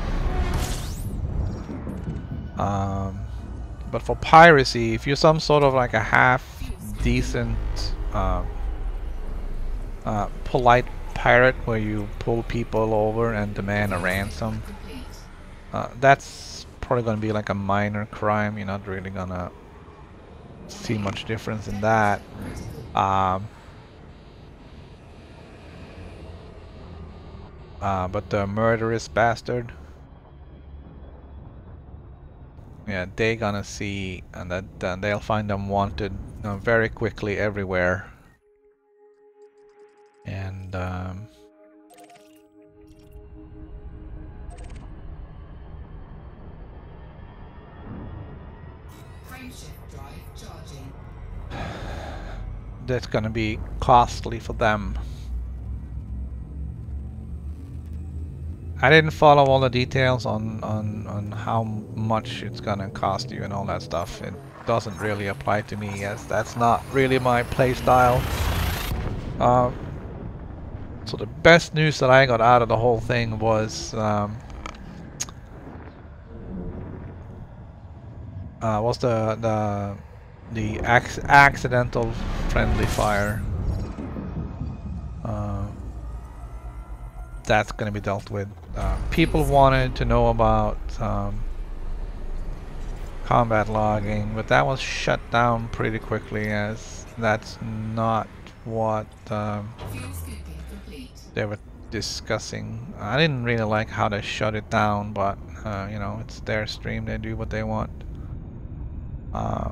But for piracy, if you're some sort of like a half-decent, polite pirate where you pull people over and demand a ransom, that's probably going to be like a minor crime. You're not really going to see much difference in that. But the murderous bastard, yeah, they gonna see, and that they'll find them wanted very quickly everywhere. And Frameshift drive charging. that's gonna be costly for them. I didn't follow all the details on how much it's gonna cost you and all that stuff. It doesn't really apply to me, as that's not really my play style. So the best news that I got out of the whole thing was the accidental friendly fire. That's going to be dealt with. People wanted to know about combat logging, but that was shut down pretty quickly, as that's not what Fuel scooping complete. they were discussing. I didn't really like how they shut it down, but you know, it's their stream, they do what they want. I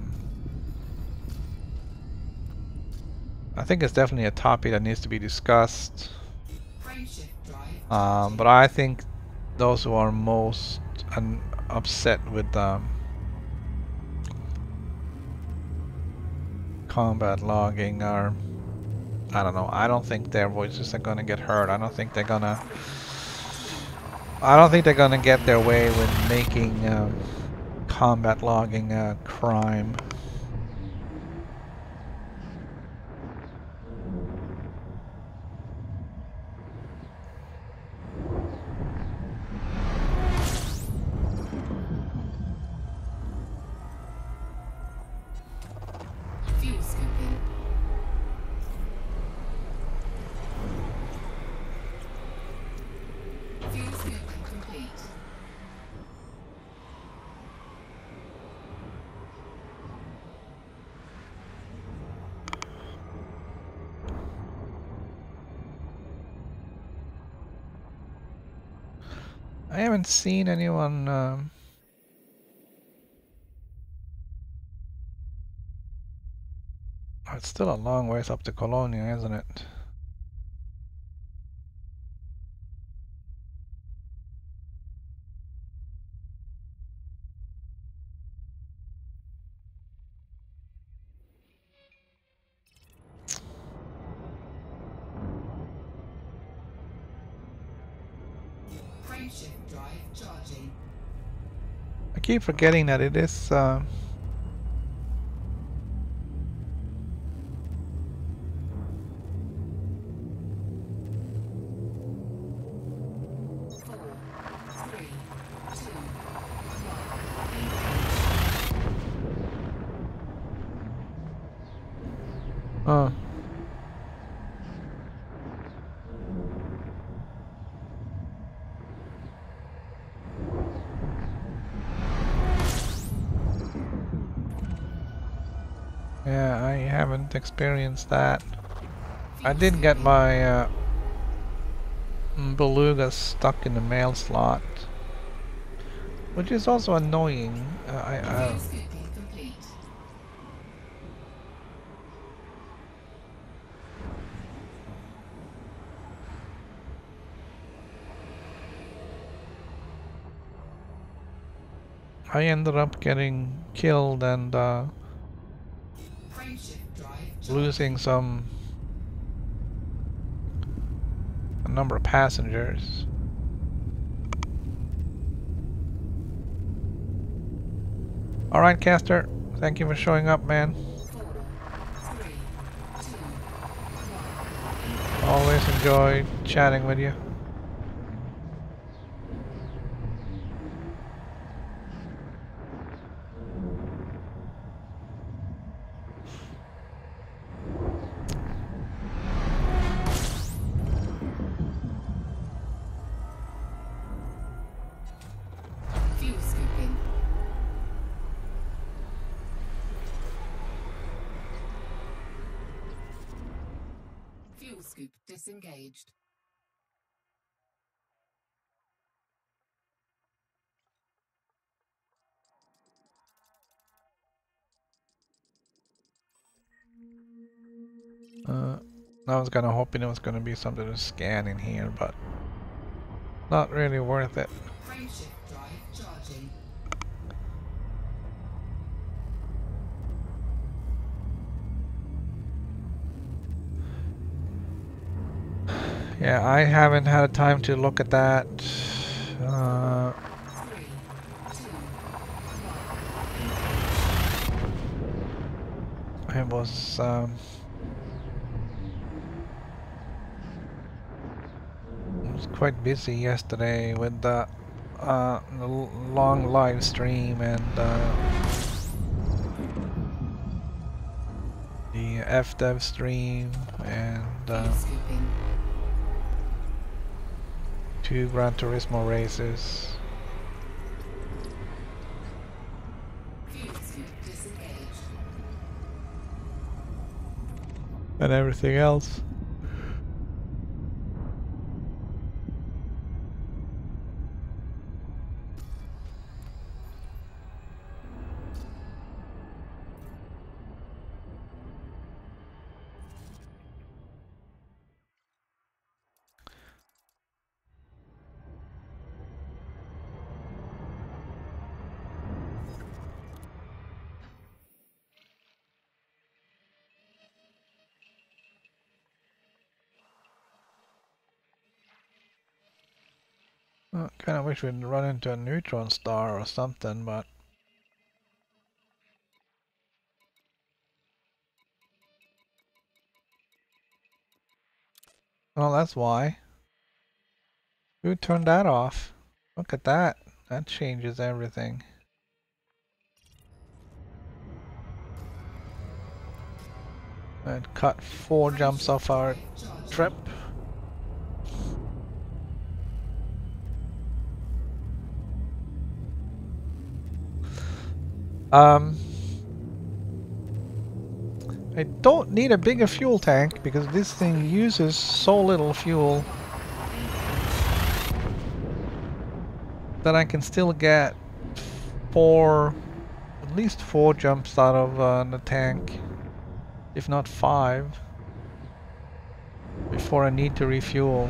think it's definitely a topic that needs to be discussed. Frameshift drive. But I think those who are most upset with combat logging are, I don't know, I don't think their voices are gonna get heard. I don't think they're gonna I don't think they're gonna get their way with making combat logging a crime. Fuel scooping. Fuel scooping complete. I haven't seen anyone. It's still a long ways up to Colonia, isn't it? Frameshift drive charging. I keep forgetting that it is. 4, 3, 2, 1. Oh. Yeah, I haven't experienced that. I did get my beluga stuck in the mail slot, which is also annoying. Fuel scooping complete. I ended up getting killed and Frameshift drive charging. losing a number of passengers. All right, Caster. Thank you for showing up, man. 4, 3, 2, 1. Always enjoy chatting with you. Fuel scooping. Fuel scoop disengaged. I was kind of hoping it was going to be something to scan in here, but not really worth it. Frameshift drive charging. Yeah, I haven't had time to look at that. 3, 2, 1. It was quite busy yesterday with the long live stream and the FDev stream and Fuel scooping. 2 Gran Turismo races. Fuel scoop disengaged. And everything else. I kind of wish we'd run into a neutron star or something, but well, that's why. Who turned that off? Look at that. That changes everything. And cut 4 jumps off our trip. I don't need a bigger fuel tank because this thing uses so little fuel that I can still get at least 4 jumps out of the tank, if not 5, before I need to refuel.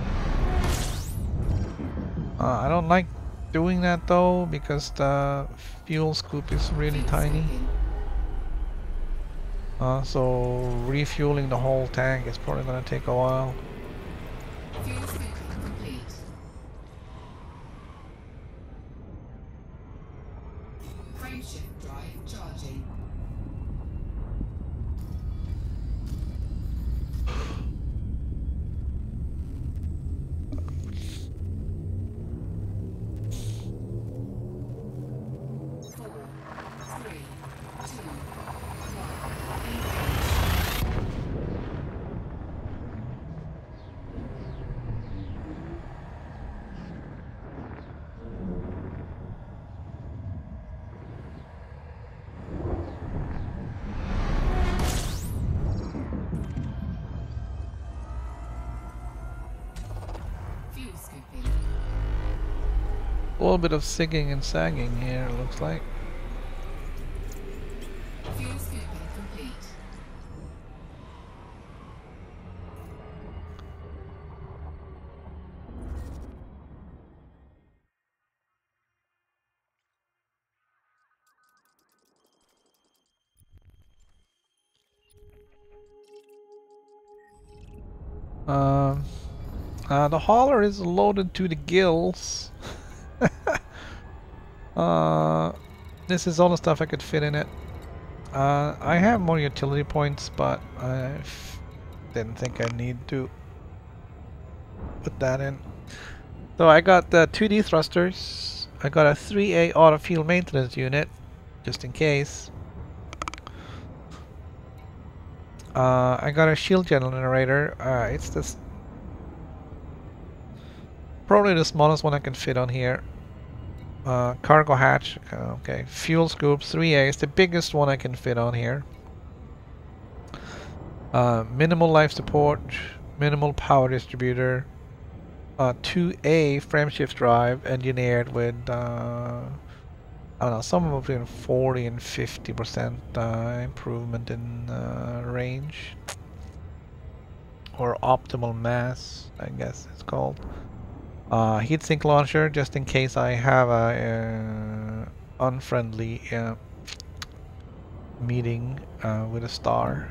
I don't like doing that though because the fuel scoop is really tiny. So refueling the whole tank is probably going to take a while. Fuel scooping complete. Frameshift drive charging. A little bit of zigging and sagging here, it looks like. Fuel scooping complete. The hauler is loaded to the gills. This is all the stuff I could fit in it. I have more utility points, but I didn't think I need to put that in. So I got the 2D thrusters. I got a 3A auto field maintenance unit, just in case. I got a shield generator. It's this probably the smallest one I can fit on here. Cargo hatch. Okay. Fuel scoop 3A is the biggest one I can fit on here. Minimal life support. Minimal power distributor. 2A frameshift drive engineered with I don't know, somewhere between 40 and 50% improvement in range, or optimal mass, I guess it's called. Heatsink launcher, just in case I have a unfriendly meeting with a star.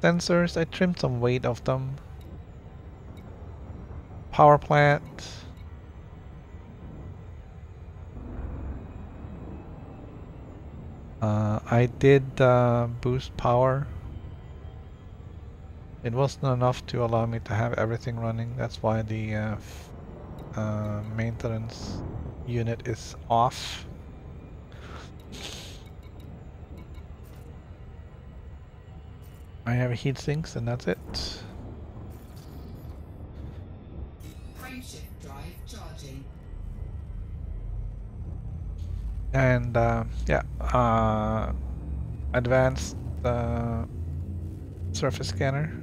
Sensors, I trimmed some weight of them. Power plant. I did boost power. It wasn't enough to allow me to have everything running. That's why the maintenance unit is off. I have heat sinks and that's it. Frameshift drive charging. And yeah, advanced surface scanner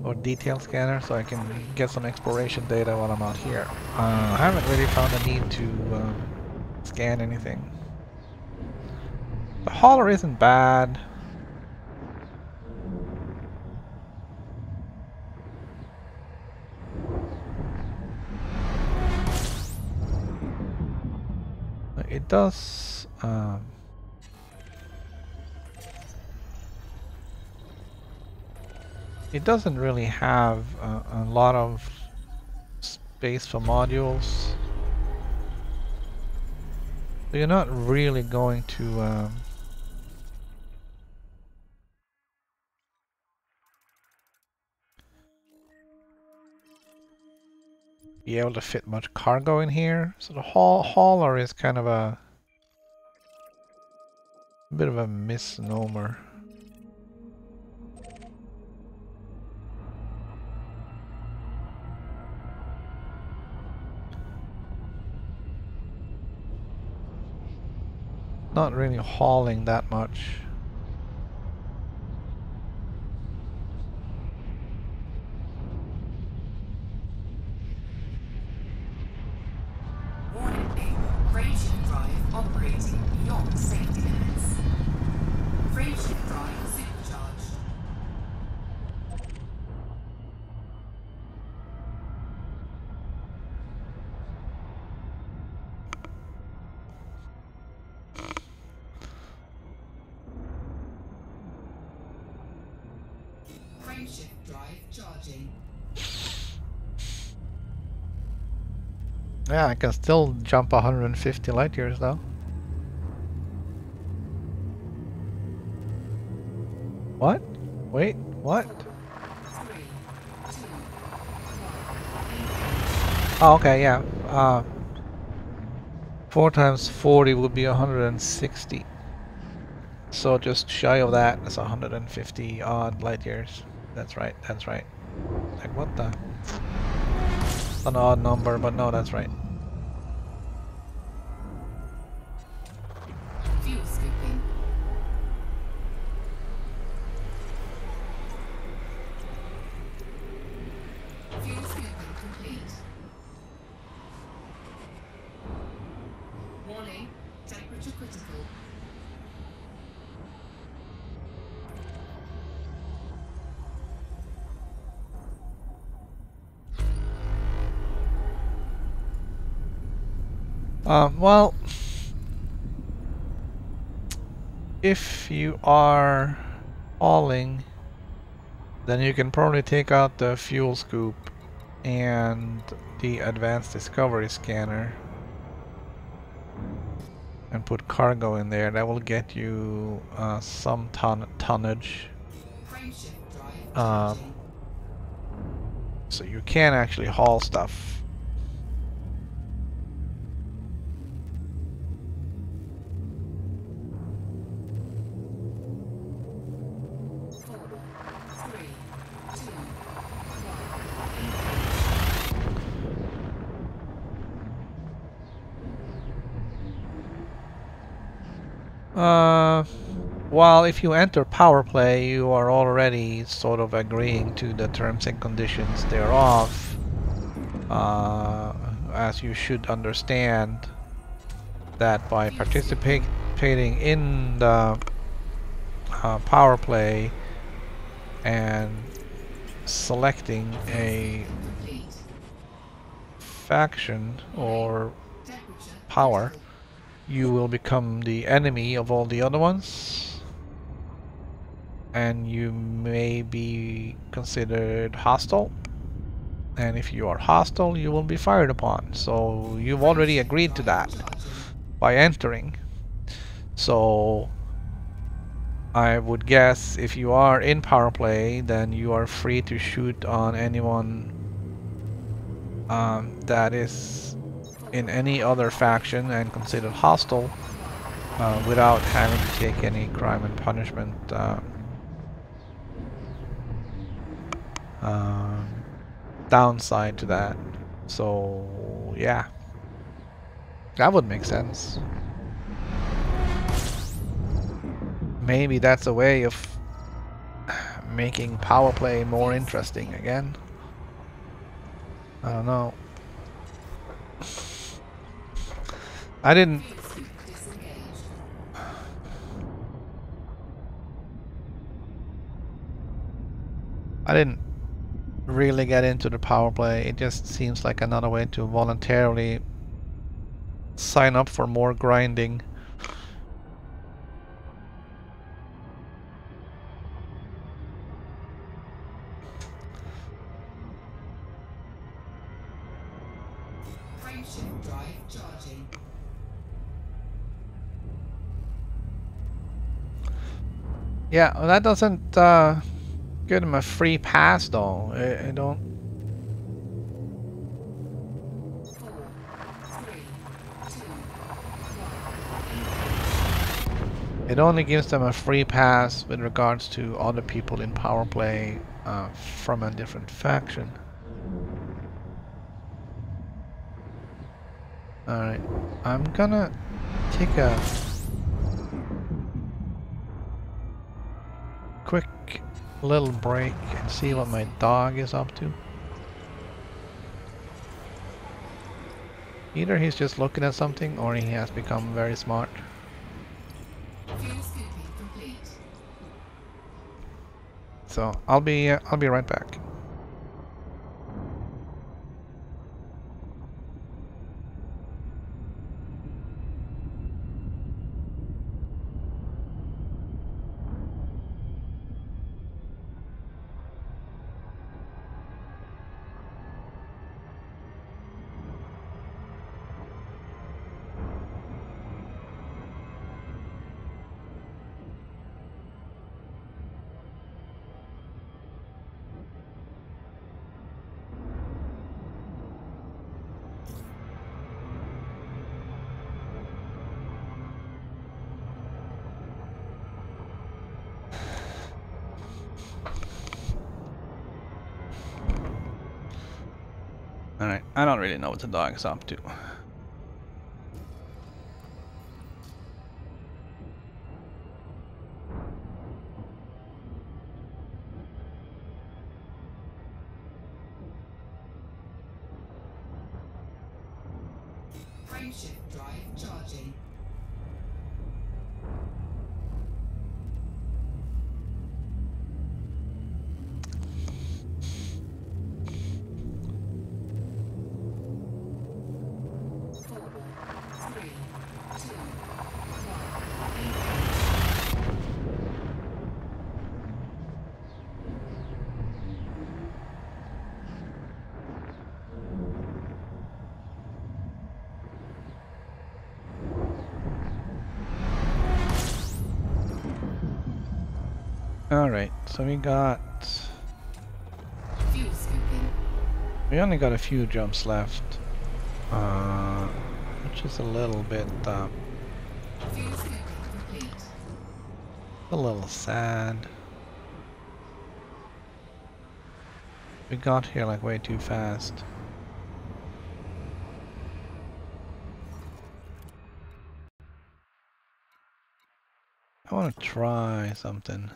or detail scanner, so I can get some exploration data while I'm out here. I haven't really found the need to scan anything. The hauler isn't bad. It does it doesn't really have a lot of space for modules. So you're not really going to be able to fit much cargo in here. So the hauler is kind of a bit of a misnomer. Not really hauling that much. Warning. Frameshift drive operating beyond safety limits. Frameshift drive supercharged. Frameshift drive charging. Yeah, I can still jump 150 light years though. What? Wait, what? 3, 2, 1. Oh, okay, yeah. 4 times 40 would be 160. So just shy of that, that's 150 odd light years. That's right, that's right. Like what the? An odd number, but no, that's right. Fuel scooping. Fuel scooping complete. Warning. Temperature critical. Well, if you are hauling, then you can probably take out the fuel scoop and the advanced discovery scanner and put cargo in there. That will get you some tonnage. Frameshift drive Um, charging. So you can actually haul stuff. 4, 3, 2, 1. Well, if you enter power play, you are already sort of agreeing to the terms and conditions thereof, as you should understand that by participating in the power play and selecting a Complete. faction or Temperature power, critical. you will become the enemy of all the other ones, and you may be considered hostile. And if you are hostile, you will be fired upon. So you've already agreed to that by entering. So I would guess if you are in power play, then you are free to shoot on anyone that is in any other faction and considered hostile without having to take any crime and punishment downside to that. So yeah, that would make sense. Maybe that's a way of making power play more interesting again. I don't know. I didn't Fuel scoop disengaged. really get into the power play. It just seems like another way to voluntarily sign up for more grinding. Frameshift drive charging. Yeah, well, that doesn't give him a free pass though. I don't. 4, 3, 2, 1. It only gives them a free pass with regards to other people in power play from a different faction. Alright, I'm gonna take a quick little break and see what my dog is up to. Either he's just looking at something or he has become very smart. Fuel scooping complete. So I'll be right back. Alright, I don't really know what the dog is up to. Frameshift drive charging. Alright, so we Fuel scooping. only got a few jumps left. Which is a little bit Fuel scooping complete. a little sad. We got here like way too fast. I want to try something.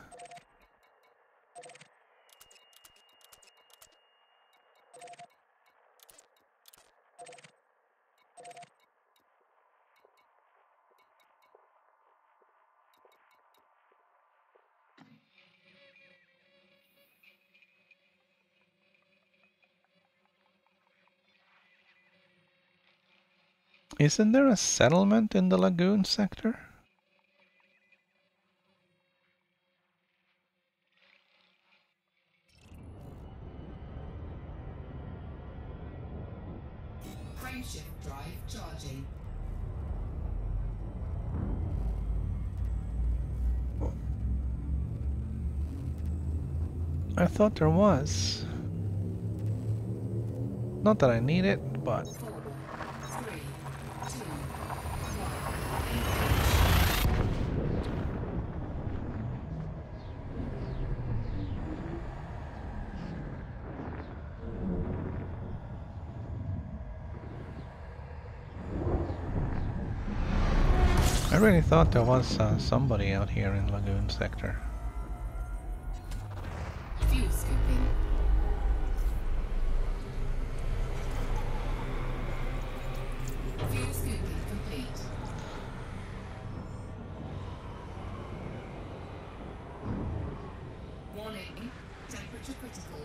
Isn't there a settlement in the lagoon sector? Frameshift drive charging. I thought there was. Not that I need it, but 4, 3, 2, 1. I really thought there was somebody out here in lagoon sector. Fuel scooping. Fuel scooping complete. Warning, temperature critical.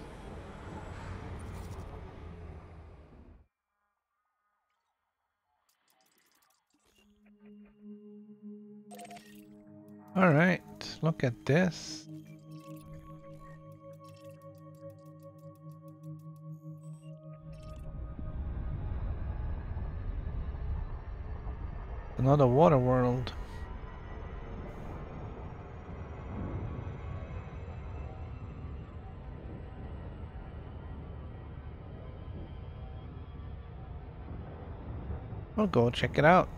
Alright, look at this. Another water world. We'll go check it out.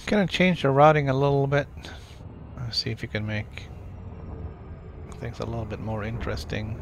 Gonna change the routing a little bit. See if you can make things a little bit more interesting.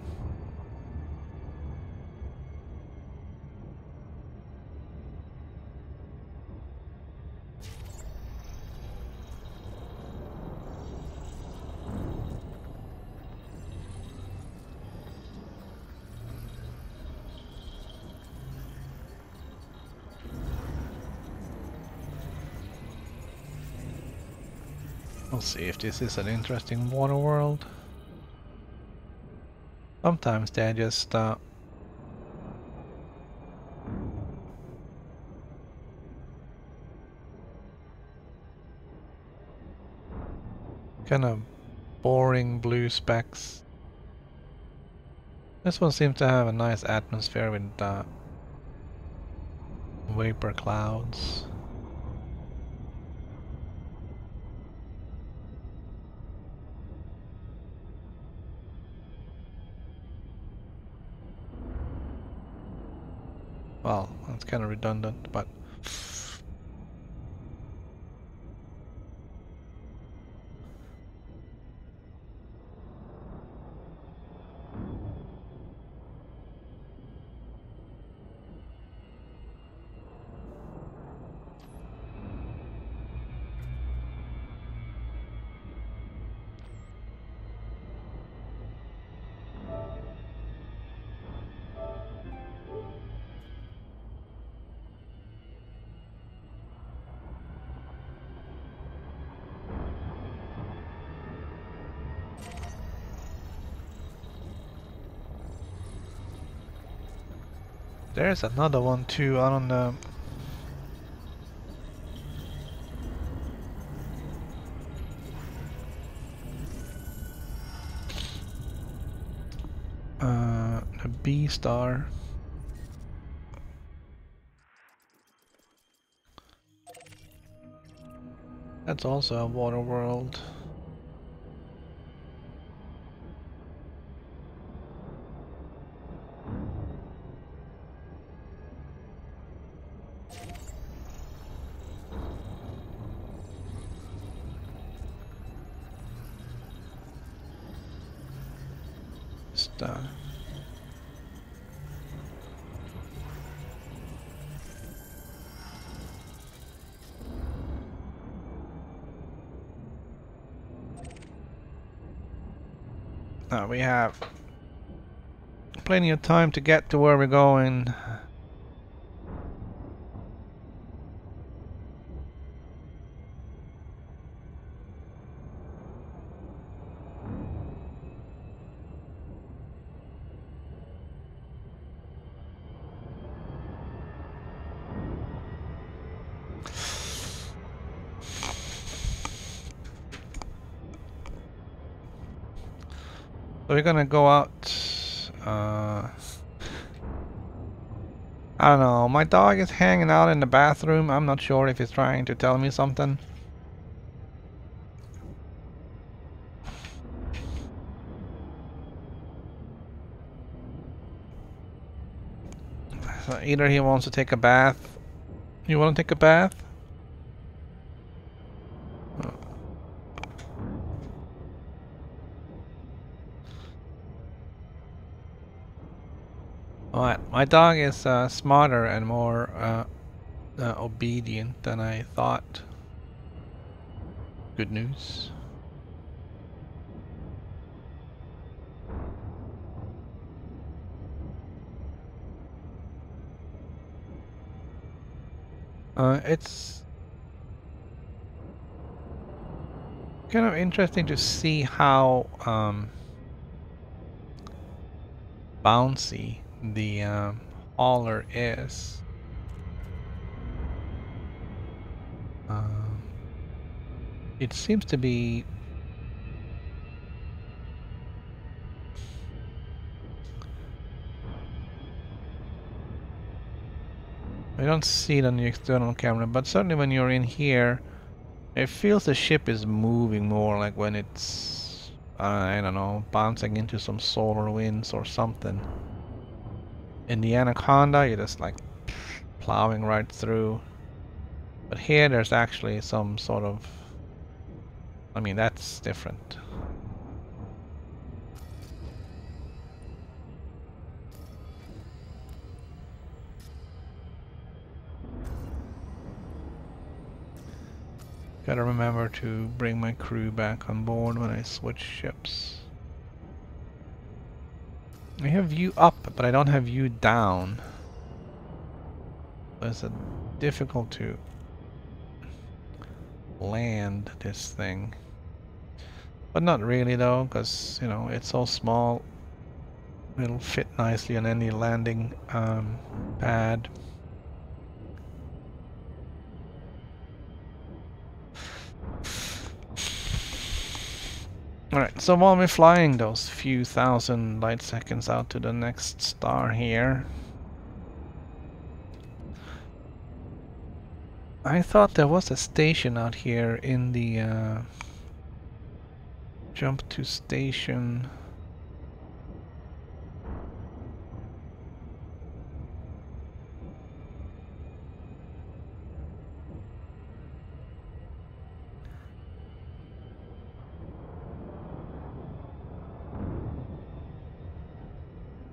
We'll see if this is an interesting water world. Sometimes they just kind of boring blue specks. This one seems to have a nice atmosphere with vapor clouds. Well, that's kind of redundant, but there's another one too. I don't know. The B star. That's also a water world. We have plenty of time to get to where we're going. So we're gonna go out. I don't know. My dog is hanging out in the bathroom. I'm not sure if he's trying to tell me something. So either he wants to take a bath. You want to take a bath? Alright, my dog is smarter and more obedient than I thought. Good news. It's kind of interesting to see how bouncy the hauler is. It seems to be I don't see it on the external camera, but certainly when you're in here, it feels the ship is moving more, like when it's, I don't know, bouncing into some solar winds or something. In the Anaconda, you're just like plowing right through. But here there's actually some sort of, I mean, that's different. Gotta remember to bring my crew back on board when I switch ships. I have view up, but I don't have view down. So it's difficult to land this thing. But not really though, because, you know, it's so small. It'll fit nicely on any landing pad. Alright, so while we're flying those few thousand light seconds out to the next star here, I thought there was a station out here in the jump to station.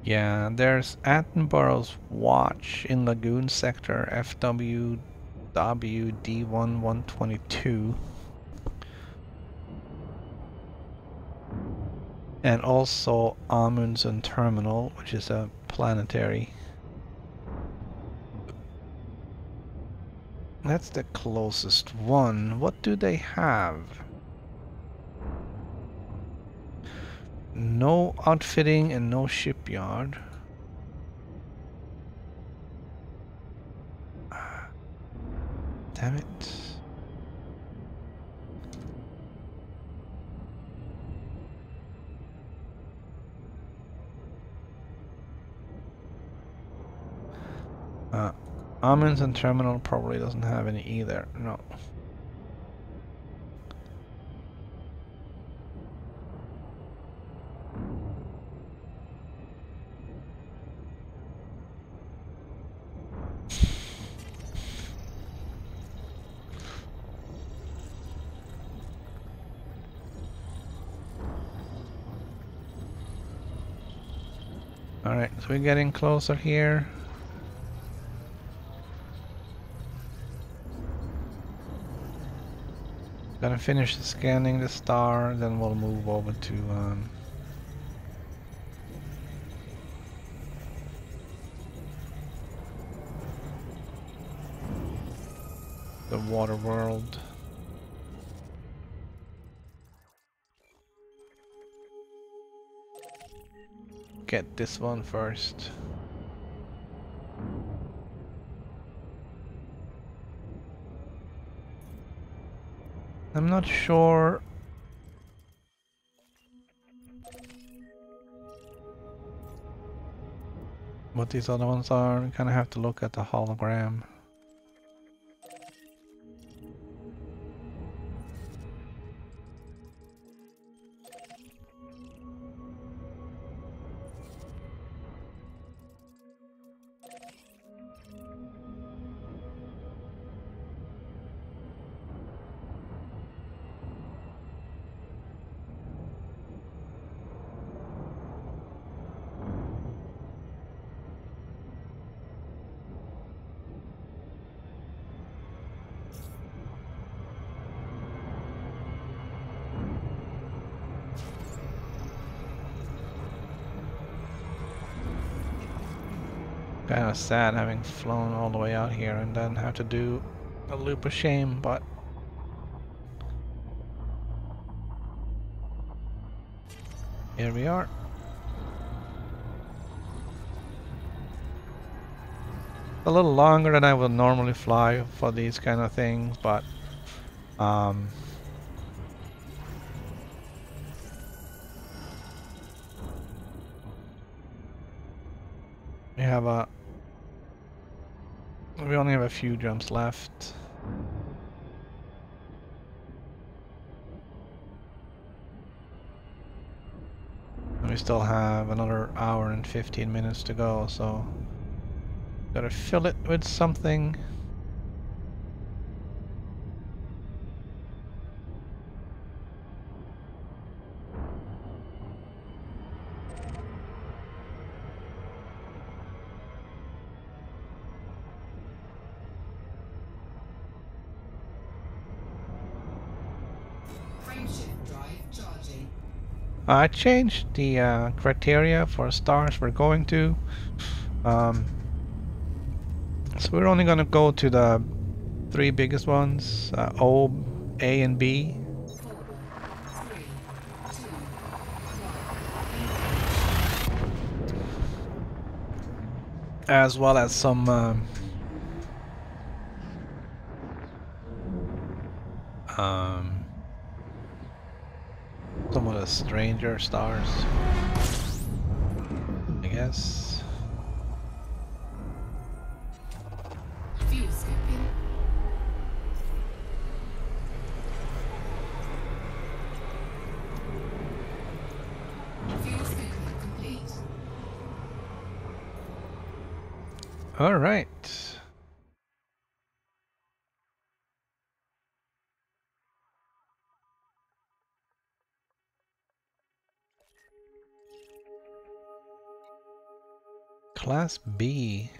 Yeah, there's Attenborough's watch in Lagoon Sector FWWD1122. And also Amundsen Terminal, which is a planetary. That's the closest one. What do they have? No outfitting and no shipyard. Damn it. Amundsen Terminal probably doesn't have any either. No. Alright, so we're getting closer here. Gonna finish scanning the star, then we'll move over to the water world. Get this one first. I'm not sure what these other ones are. You kind of have to look at the hologram. Kind of sad having flown all the way out here and then have to do a loop of shame, but here we are. A little longer than I would normally fly for these kind of things, but we only have a few jumps left. We still have another hour and 15 minutes to go, so gotta fill it with something. Frameshift drive charging. I changed the criteria for stars we're going to. So we're only gonna go to the 3 biggest ones, O, A, and B. 4, 3, 2, 1. As well as some some of the stranger stars, I guess. Fuel scooping. Fuel scooping complete. All right. Class B.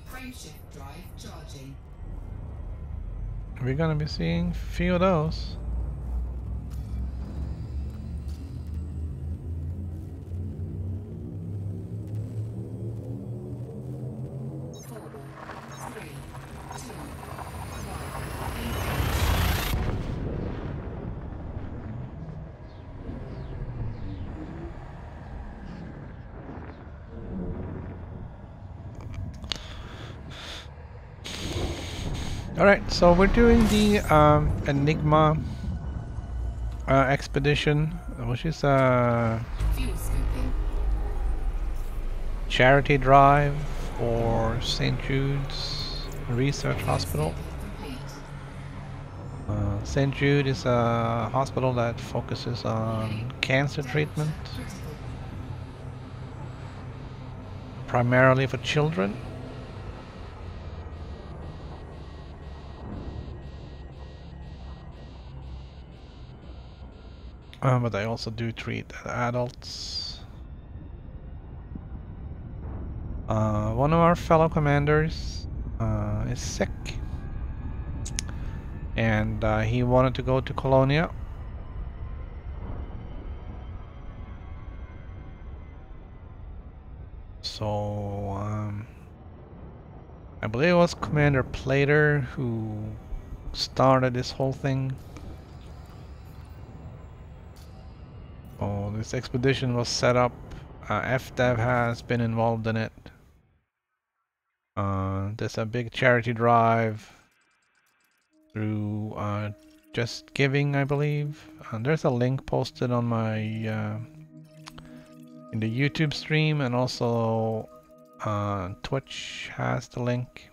Frameshift drive charging. We're gonna be seeing a few of those. Alright, so we're doing the Enigma expedition, which is a Fuel scooping. charity drive for St. Jude's Research Hospital. Complete. St. Jude is a hospital that focuses on cancer treatment, Critical. primarily for children. But they also do treat adults. One of our fellow commanders is sick, and he wanted to go to Colonia. So I believe it was Commander Plater who started this whole thing. Oh, this expedition was set up. FDev has been involved in it. There's a big charity drive through Just Giving, I believe. There's a link posted on my in the YouTube stream, and also Twitch has the link.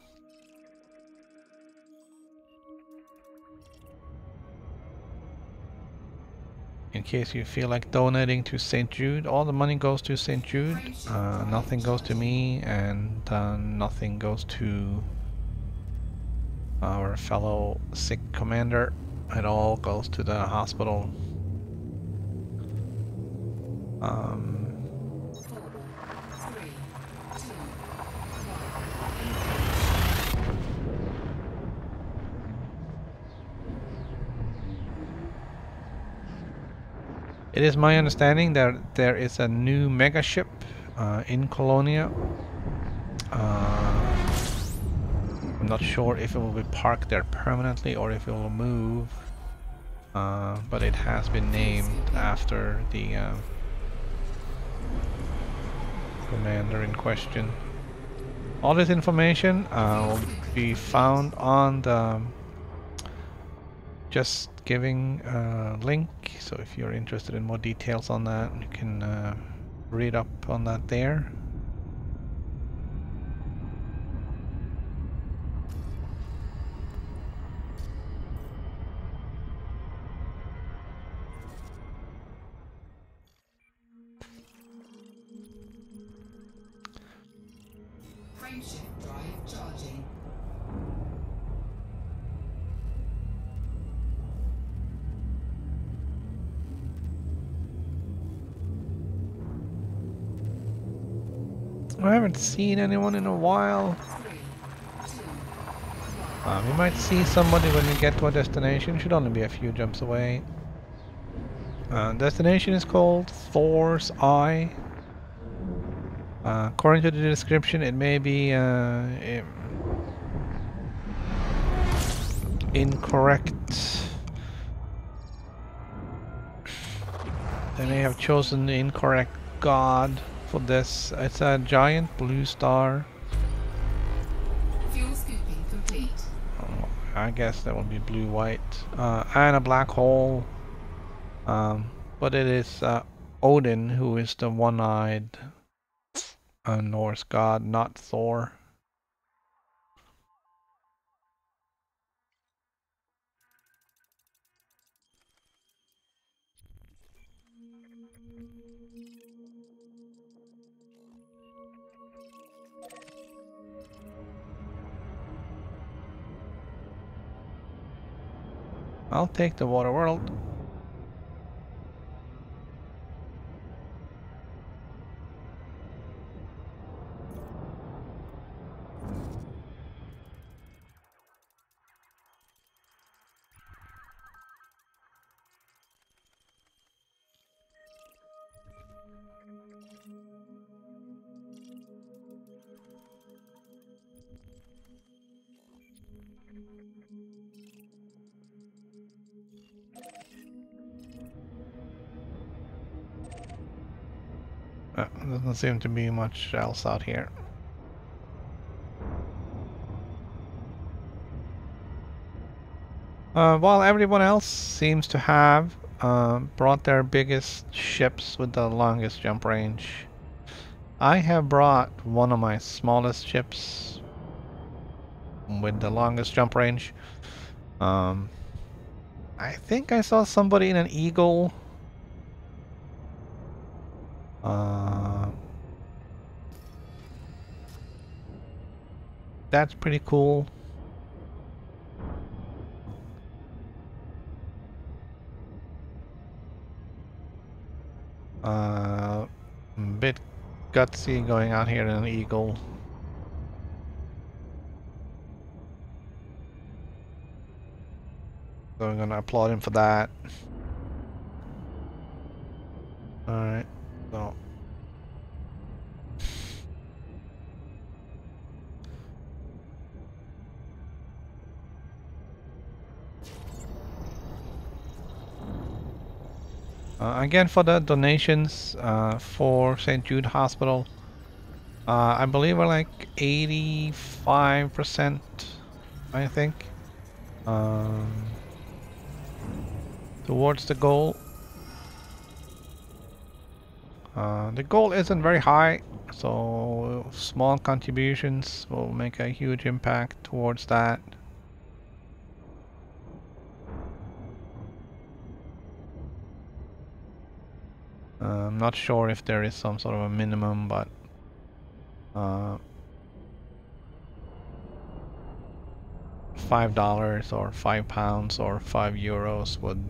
In case you feel like donating to St. Jude, all the money goes to St. Jude. Nothing goes to me, and nothing goes to our fellow sick commander. It all goes to the hospital. 4, 3, 2, 1. It is my understanding that there is a new mega ship in Colonia. I'm not sure if it will be parked there permanently or if it will move, but it has been named after the commander in question. All this information will be found on the Just Giving link, so if you're interested in more details on that, you can read up on that there. Frameshift drive charging. I haven't seen anyone in a while. 3, 2, 1. We might see somebody when we get to our destination. Should only be a few jumps away. Destination is called Thor's Eye. According to the description, it may be incorrect. They may have chosen the incorrect god for this. It's a giant blue star. Fuel scooping complete. Oh, I guess that would be blue-white. And a black hole. But it is Odin who is the one-eyed Norse god, not Thor. I'll take the water world. Doesn't seem to be much else out here. While everyone else seems to have brought their biggest ships with the longest jump range, I have brought one of my smallest ships with the longest jump range. I think I saw somebody in an Eagle. That's pretty cool. Bit gutsy going out here in an Eagle. So I'm gonna applaud him for that. Alright, so again, for the donations for St. Jude Hospital, I believe we're like 85%, I think, towards the goal. The goal isn't very high, so small contributions will make a huge impact towards that. I'm not sure if there is some sort of a minimum, but $5 or £5 or €5 would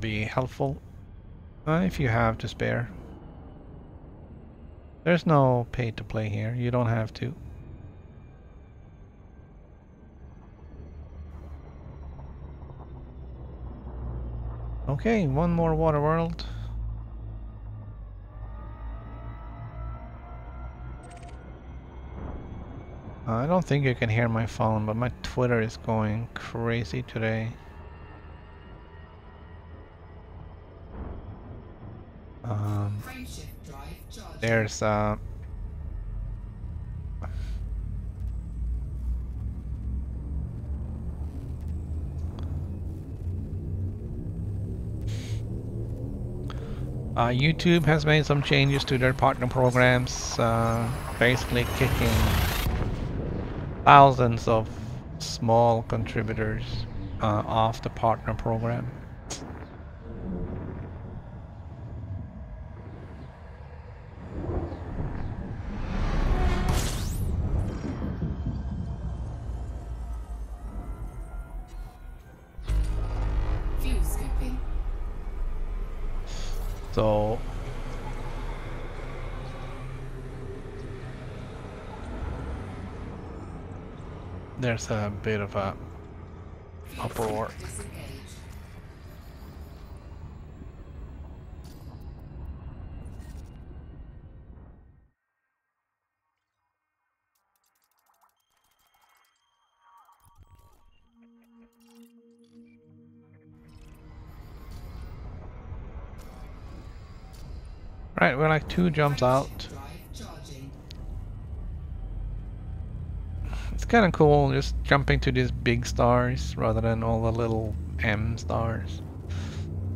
be helpful if you have to spare. There's no pay to play here. You don't have to. Okay, one more water world. I don't think you can hear my phone, but my Twitter is going crazy today. Frameshift drive charging. There's YouTube has made some changes to their partner programs, basically kicking thousands of small contributors off the partner program. Fuel scooping. So there's a bit of a Fuel uproar. scoop disengaged. Right, we're like 2 jumps out. Frameshift drive charging. It's kind of cool just jumping to these big stars rather than all the little M stars.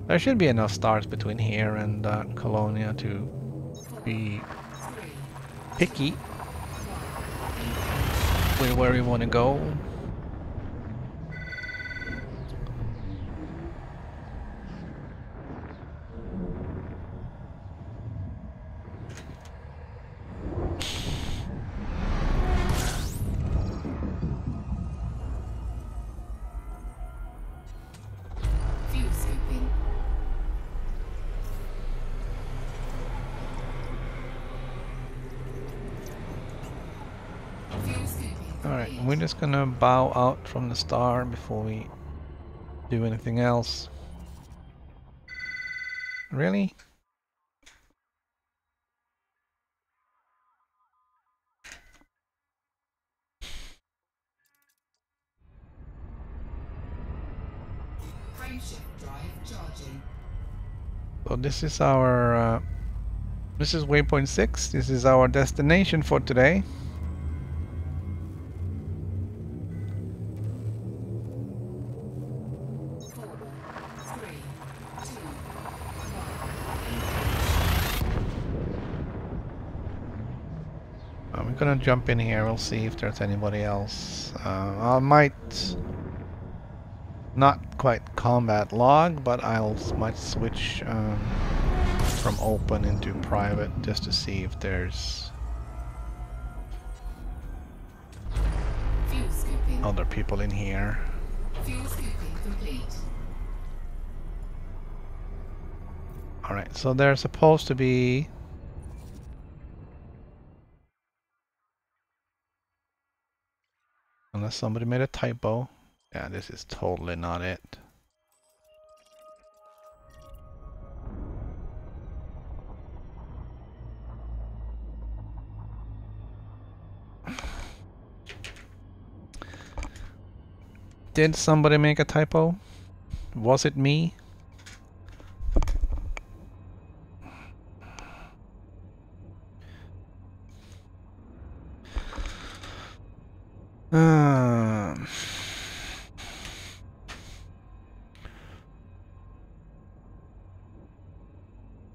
There should be enough stars between here and Colonia to be picky with where we want to go. Fuel scooping. Fuel scooping. Alright, complete. we're just gonna bow out from the star before we do anything else. Really? Frameshift drive charging. So this is our this is waypoint 6. This is our destination for today. Four, three, two, We're gonna jump in here. We'll see if there's anybody else. I might not quite combat log, but might switch from open into private just to see if there's fuel scooping. other people in here. Fuel scooping complete. Alright, so there's supposed to be unless somebody made a typo. Yeah, this is totally not it. Did somebody make a typo? Was it me?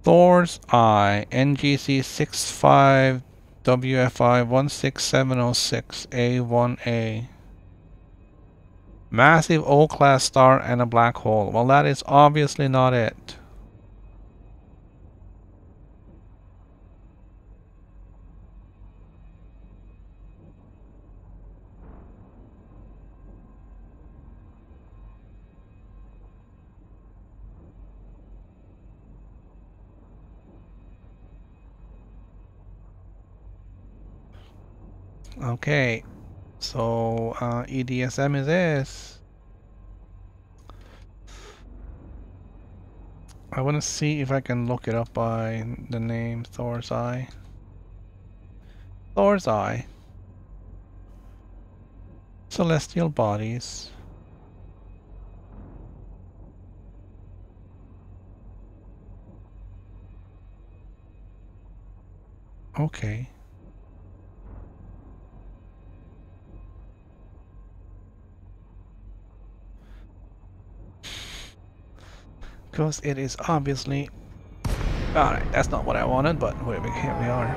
Thor's Eye, NGC 65 WFI 16706 A1A. Massive O-class star and a black hole. Well, that is obviously not it. Okay, so EDSM is this. I want to see if I can look it up by the name Thor's Eye. Thor's Eye. Celestial bodies. Okay. Because it is obviously... Alright, that's not what I wanted, but here we are.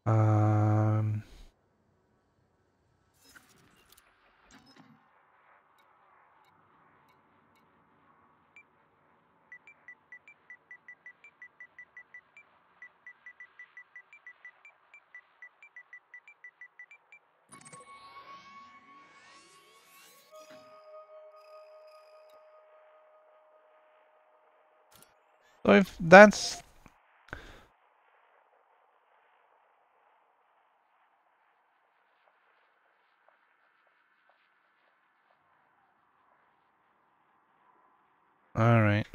Um... So if that's... Alright.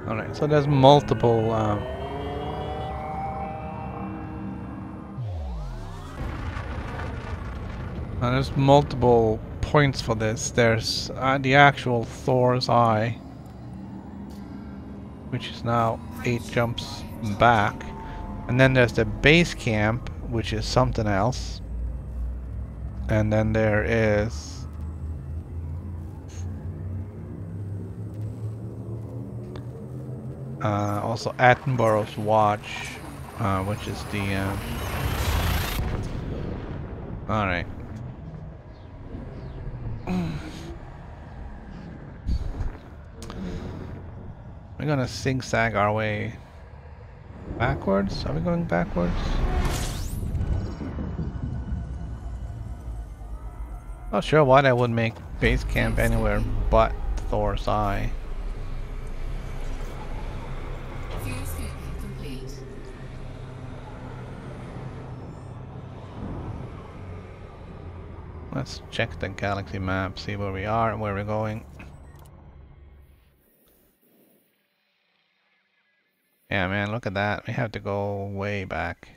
Alright, so there's multiple... there's multiple points for this. There's the actual Thor's Eye, which is now 8 jumps back. And then there's the base camp, which is something else. And then there is... also Attenborough's Watch, which is the... Alright. We're gonna zigzag our way backwards. Are we going backwards? Not sure why I would make base camp anywhere but Thor's Eye. Fuel scooping complete. Let's check the galaxy map, see where we are and where we're going. Yeah, man, look at that. We have to go way back.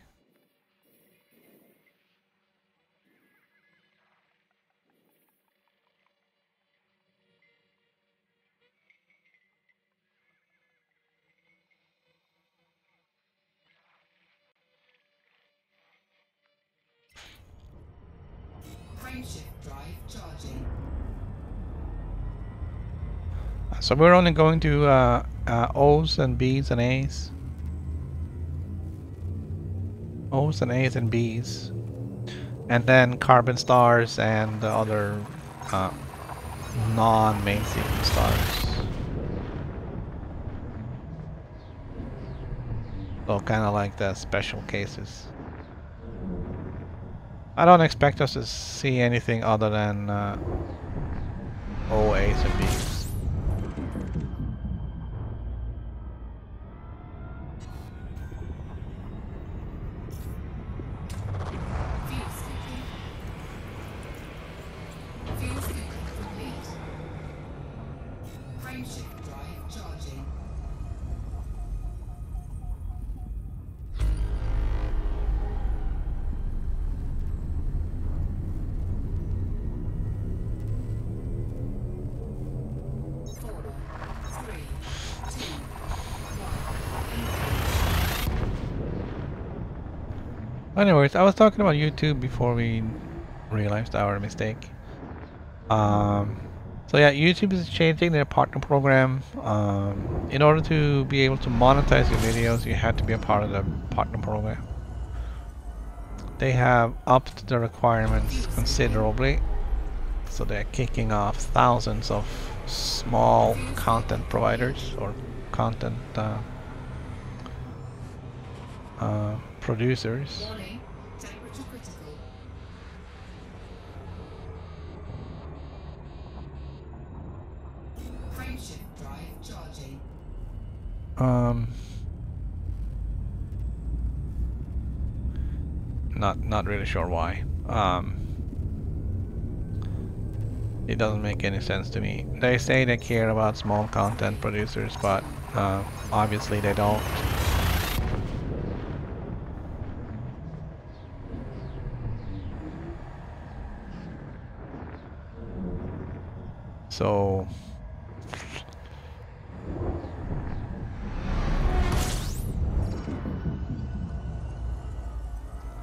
Frameshift drive charging. So we're only going to O's and B's and A's. O's and A's and B's. And then carbon stars and the other non-main sequence stars. So kind of like the special cases. I don't expect us to see anything other than O, A's and B's. Fuel scooping complete. Frameshift drive charging. Anyways, I was talking about YouTube before we realized our mistake. So yeah, YouTube is changing their partner program. In order to be able to monetize your videos, you have to be a part of the partner program. They have upped the requirements considerably, so they're kicking off thousands of small content providers or content producers. Warning, temperature critical. Frameshift drive charging. Not really sure why. It doesn't make any sense to me. They say they care about small content producers, but obviously they don't. So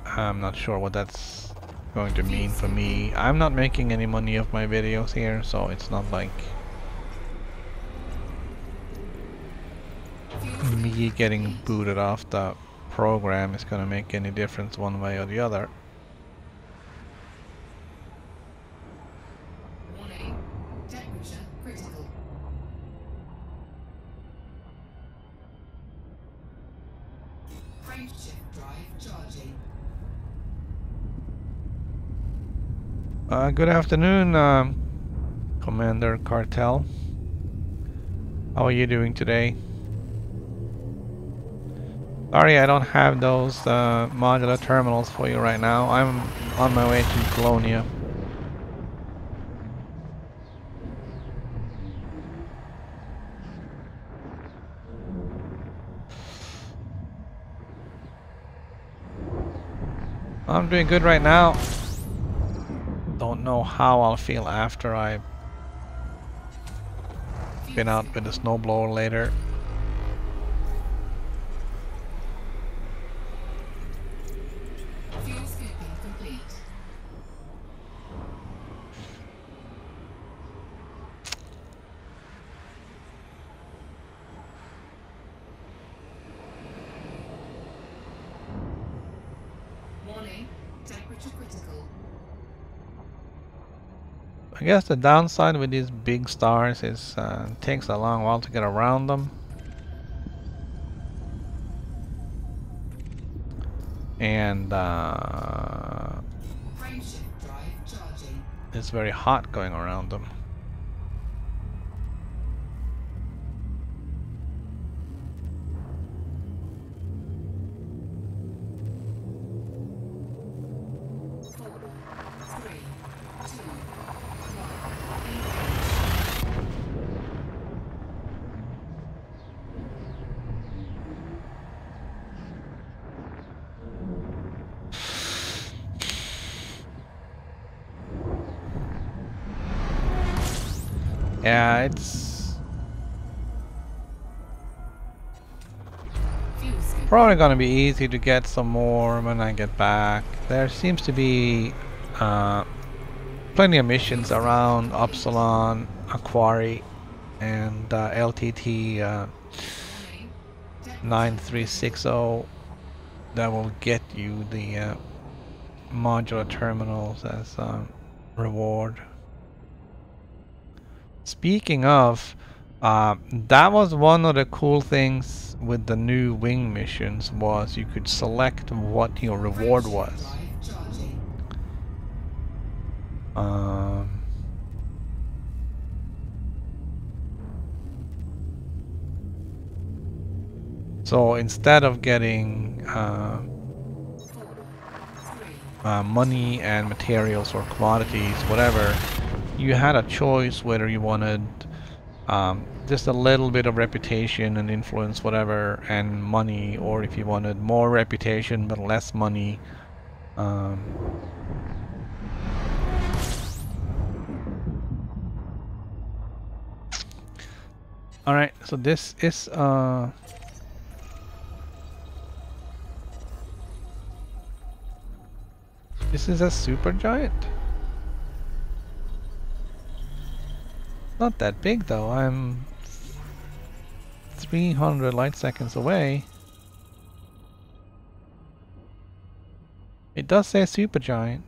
I'm not sure what that's going to mean for me. I'm not making any money off my videos here, so it's not like me getting booted off the program is gonna make any difference one way or the other. Warning. Temperature critical. Frameshift drive charging. Good afternoon, Commander Cartel. How are you doing today? Sorry, I don't have those modular terminals for you right now. I'm on my way to Colonia. I'm doing good right now. Don't know how I'll feel after I've been out with the snowblower later. Fuel scooping complete. Warning. Temperature critical. I guess the downside with these big stars is it takes a long while to get around them. And Frameshift drive charging. it's very hot going around them. Yeah, it's probably gonna be easy to get some more when I get back. There seems to be plenty of missions around Upsilon, Aquari, and LTT 9360 that will get you the modular terminals as reward. Speaking of, that was one of the cool things with the new wing missions, was you could select what your reward was. So instead of getting money and materials or commodities, whatever, you had a choice whether you wanted just a little bit of reputation and influence, whatever, and money, or if you wanted more reputation but less money. Alright, so this is this is a supergiant. Not that big though. I'm 300 light seconds away. It does say supergiant.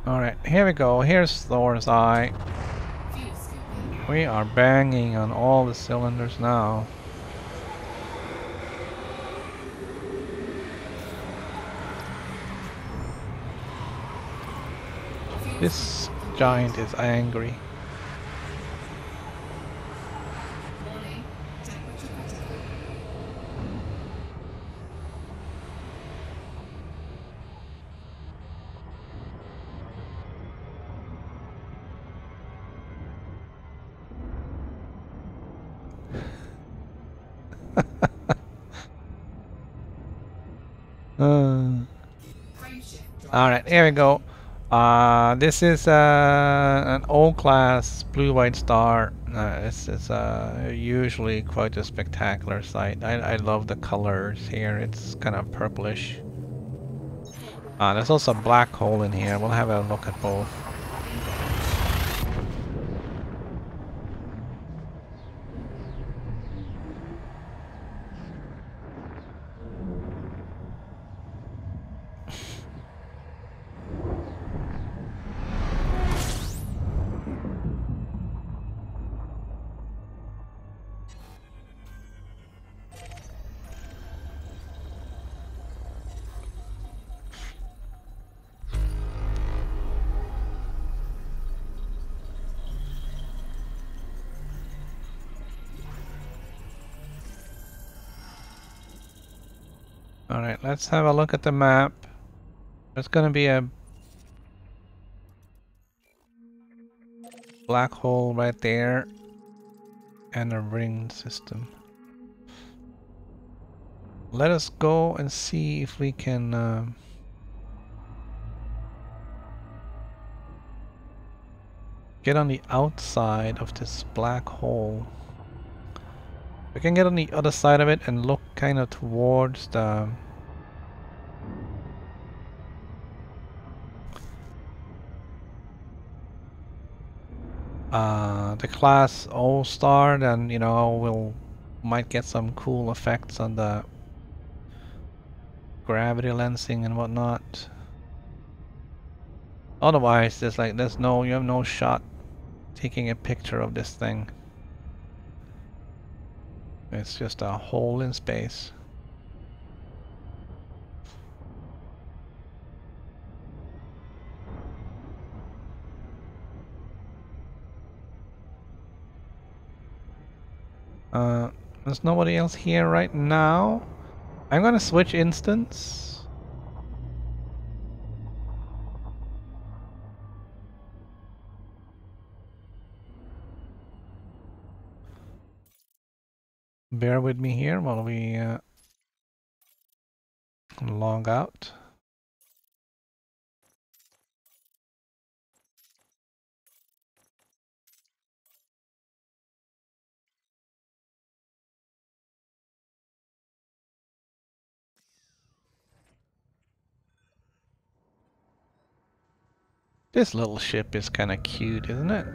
Alright, here we go. Here's Thor's Eye. We are banging on all the cylinders now. This giant is angry. Warning, temperature critical. Frameshift drive. Alright, here we go. This is an O-class blue-white star. This is usually quite a spectacular sight. I love the colors here. It's kind of purplish. There's also a black hole in here. We'll have a look at both. Alright, let's have a look at the map. There's gonna be a black hole right there and a ring system. Let us go and see if we can get on the outside of this black hole. We can get on the other side of it and look kind of towards the class O star, then you know might get some cool effects on the gravity lensing and whatnot. Otherwise, you have no shot taking a picture of this thing. It's just a hole in space. There's nobody else here right now. I'm gonna switch instance. Bear with me here while we log out. This little ship is kind of cute, isn't it?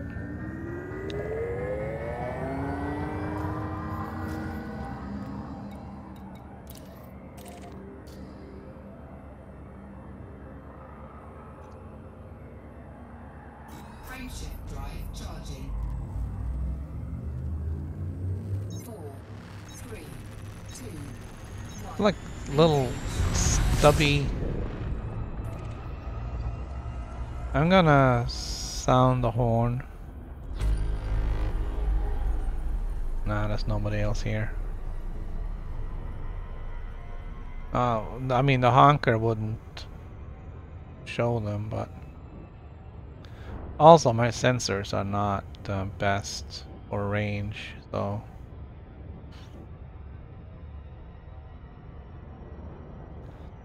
Frameshift drive charging. 4, 3, 2, 1. Like little stubby. I'm gonna sound the horn. Nah, there's nobody else here. I mean the honker wouldn't show them, but also my sensors are not the best for range, so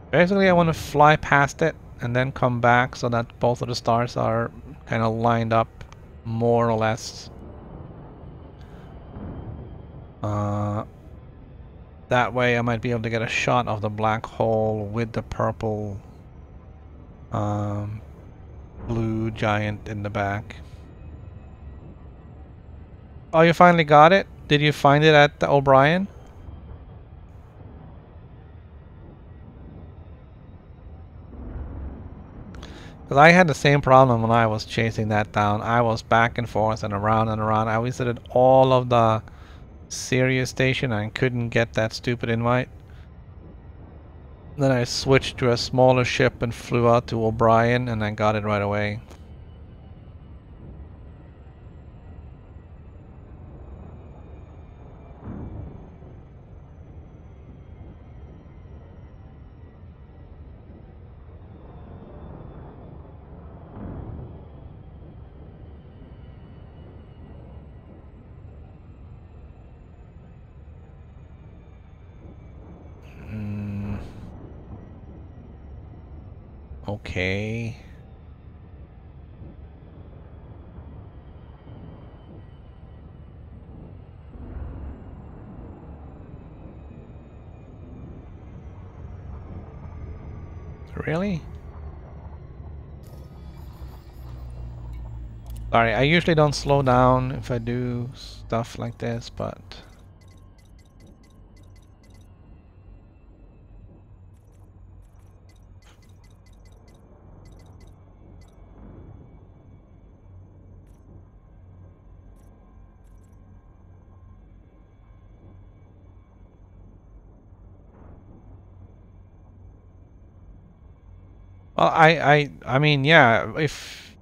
basically I want to fly past it and then come back so that both of the stars are kind of lined up more or less. That way I might be able to get a shot of the black hole with the purple blue giant in the back. Oh, you finally got it? Did you find it at the O'Brien? Because I had the same problem when I was chasing that down. I was back and forth and around and around. I visited all of the Sirius station and couldn't get that stupid invite. Then I switched to a smaller ship and flew out to O'Brien and I got it right away. okay. Really? Sorry, I usually don't slow down if I do stuff like this, but... Well, I mean, yeah, if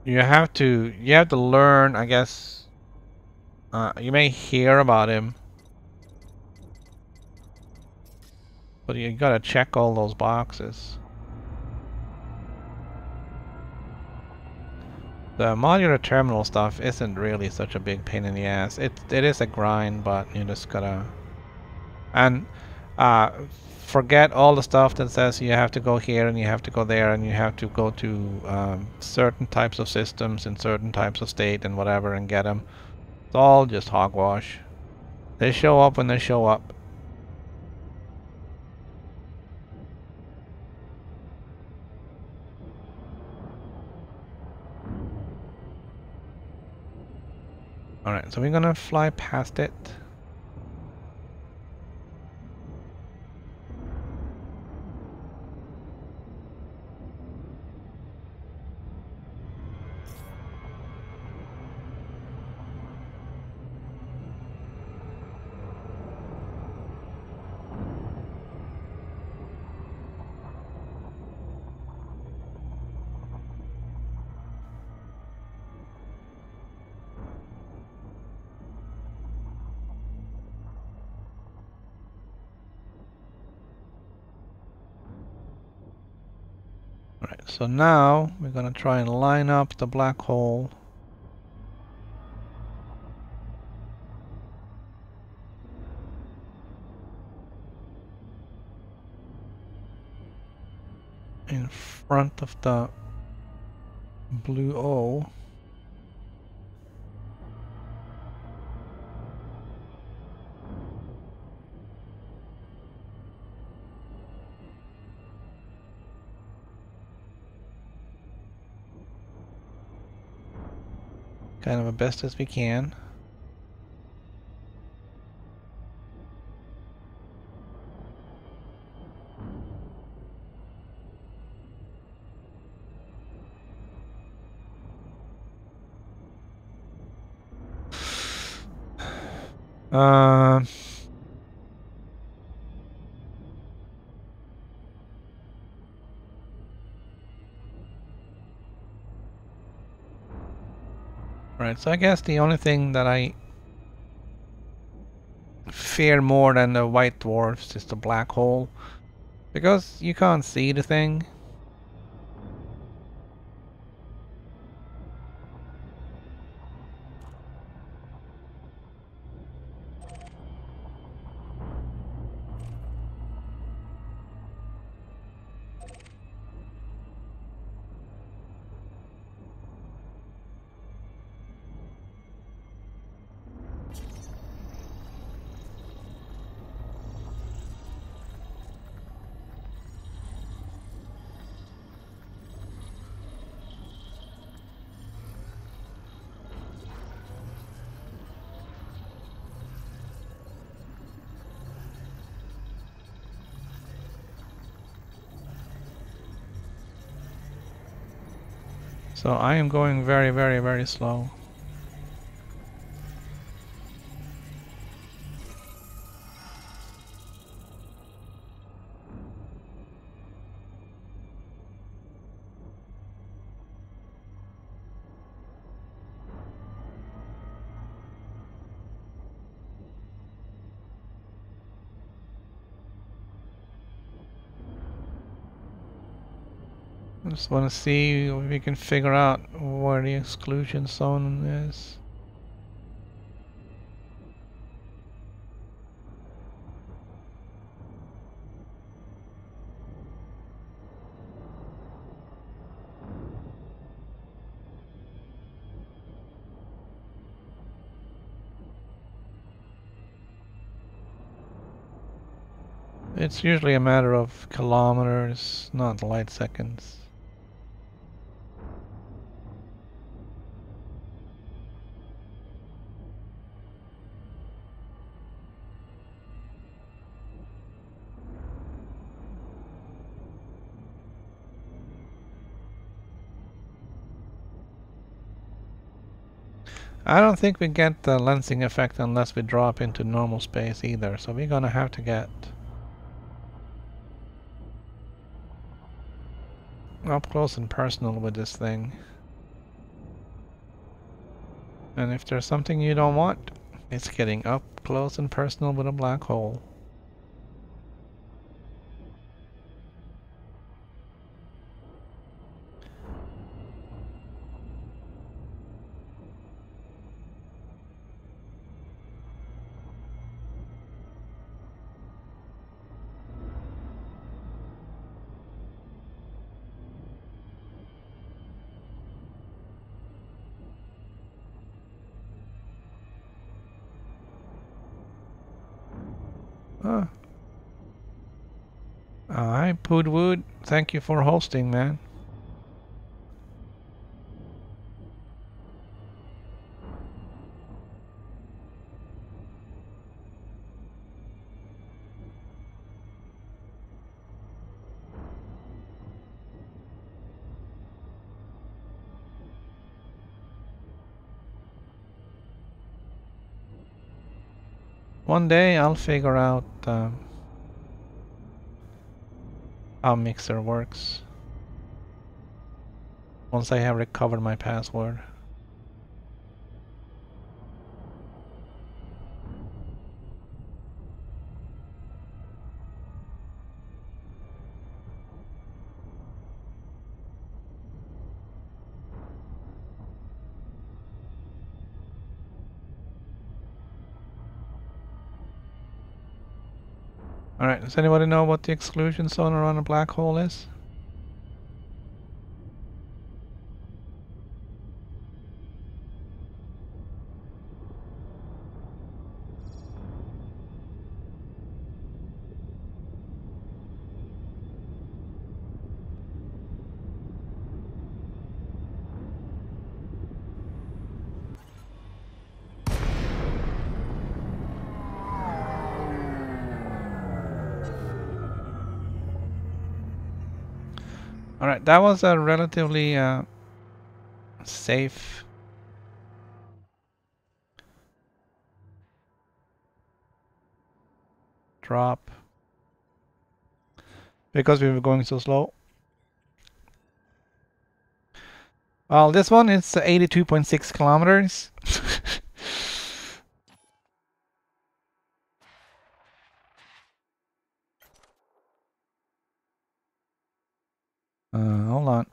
you have to learn, I guess. You may hear about him, but you gotta check all those boxes. The modular terminal stuff isn't really such a big pain in the ass. It is a grind, but you just gotta and uh, forget all the stuff that says you have to go here and you have to go there and you have to go to certain types of systems in certain types of state and whatever and get them. It's all just hogwash. They show up when they show up. Alright, so we're gonna fly past it. Alright, so now we're gonna try and line up the black hole. In front of the blue O. Kind of as best as we can. Uh, right, so I guess the only thing that I fear more than the white dwarfs is the black hole. Because you can't see the thing. So I am going very, very, very slow. I just want to see if we can figure out where the exclusion zone is. It's usually a matter of kilometers, not light seconds. I don't think we get the lensing effect unless we drop into normal space either, so we're gonna have to get up close and personal with this thing. And if there's something you don't want, it's getting up close and personal with a black hole. Huh. Hi, Wood. Thank you for hosting, man. One day I'll figure out how Mixer works. Once I have recovered my password. Alright, does anybody know what the exclusion zone around a black hole is? Alright, that was a relatively safe drop because we were going so slow. Well, this one is 82.6 kilometers. Hold on.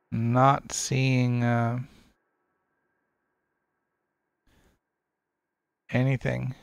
Not seeing anything.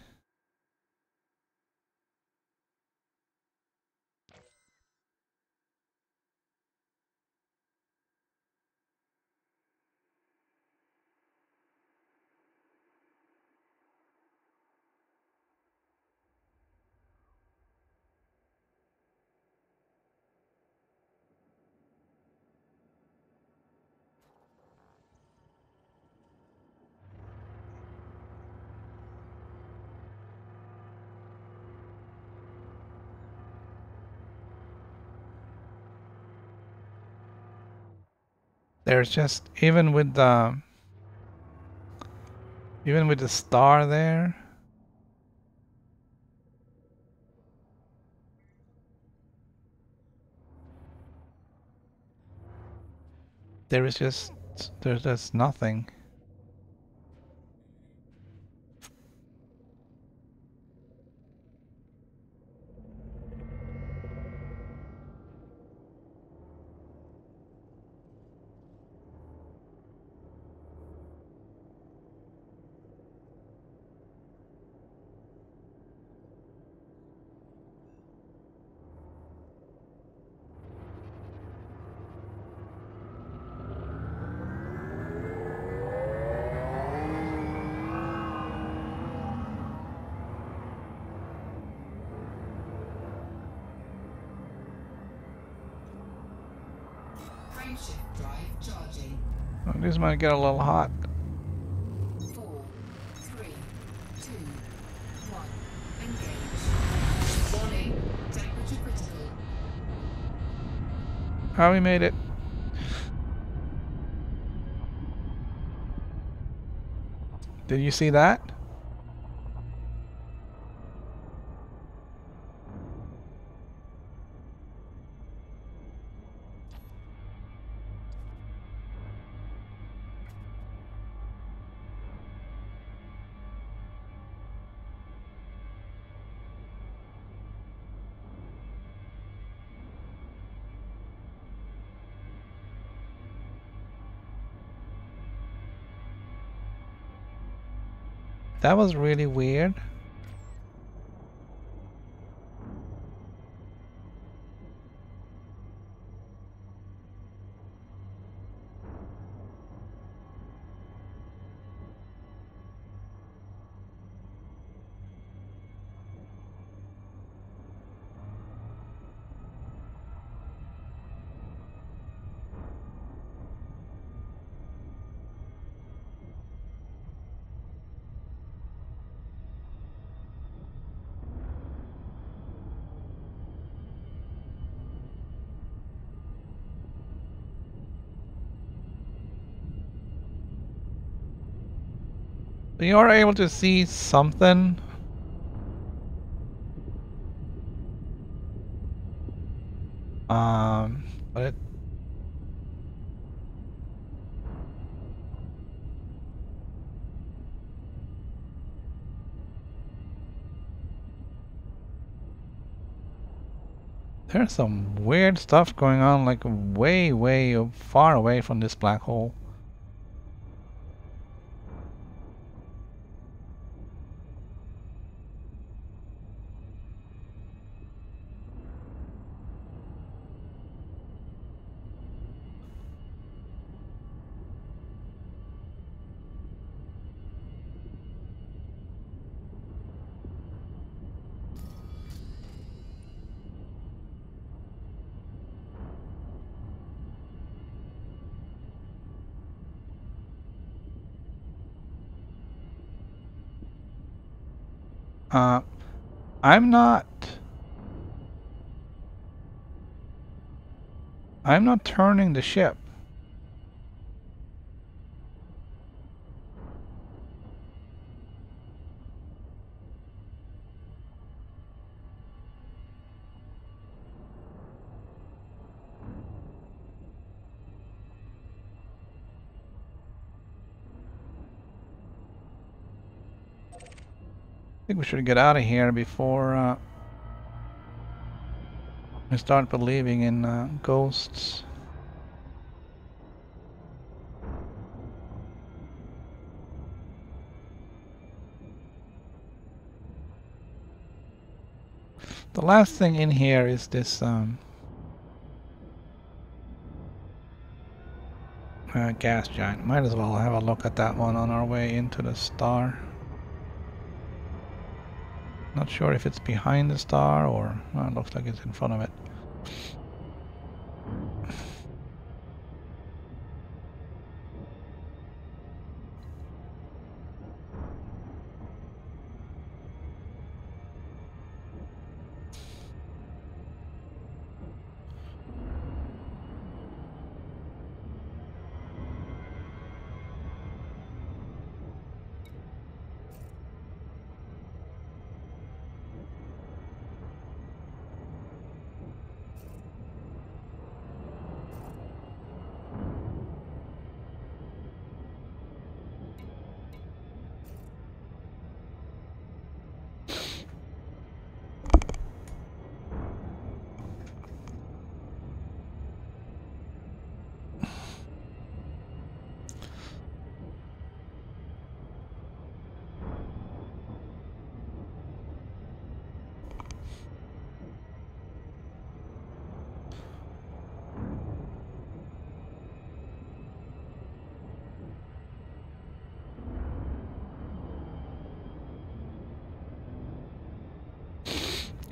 There's just even with the star there. there's just nothing. Frameshift drive charging. Oh, this might get a little hot. 4, 3, 2, 1. Engage. Warning. Temperature critical. Oh, we made it. Did you see that? That was really weird. You are able to see something. But it there's some weird stuff going on, like way far away from this black hole. Uh, I'm not turning the ship. I think we should get out of here before we start believing in ghosts. The last thing in here is this gas giant. Might as well have a look at that one on our way into the star. Not sure if it's behind the star or well, it looks like it's in front of it.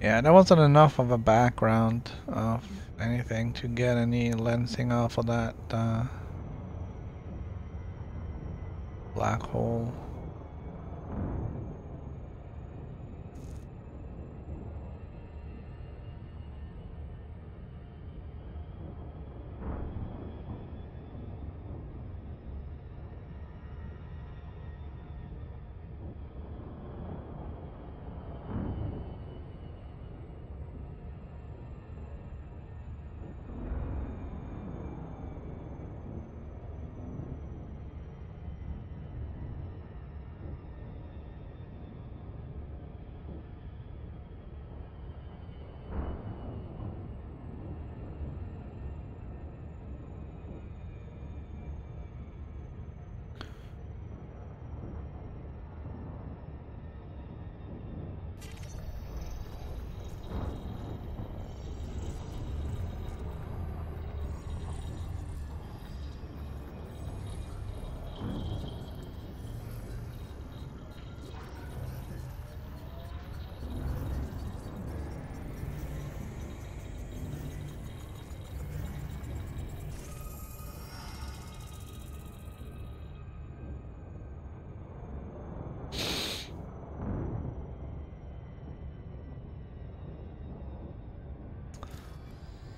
Yeah, there wasn't enough of a background of anything to get any lensing off of that black hole.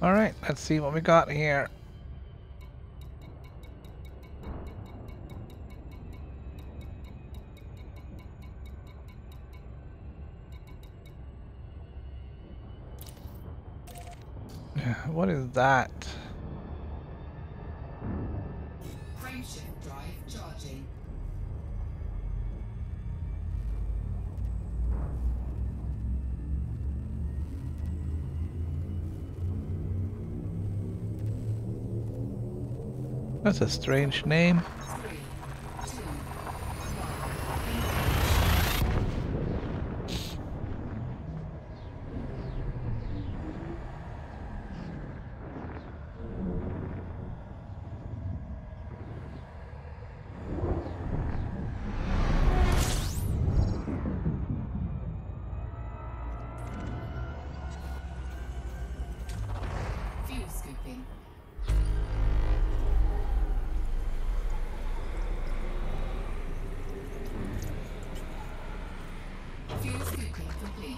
Alright, let's see what we got here. What is that? Frameshift drive charging. That's a strange name. 3, 2, 1. Fuel scooping. Fuel scooping complete.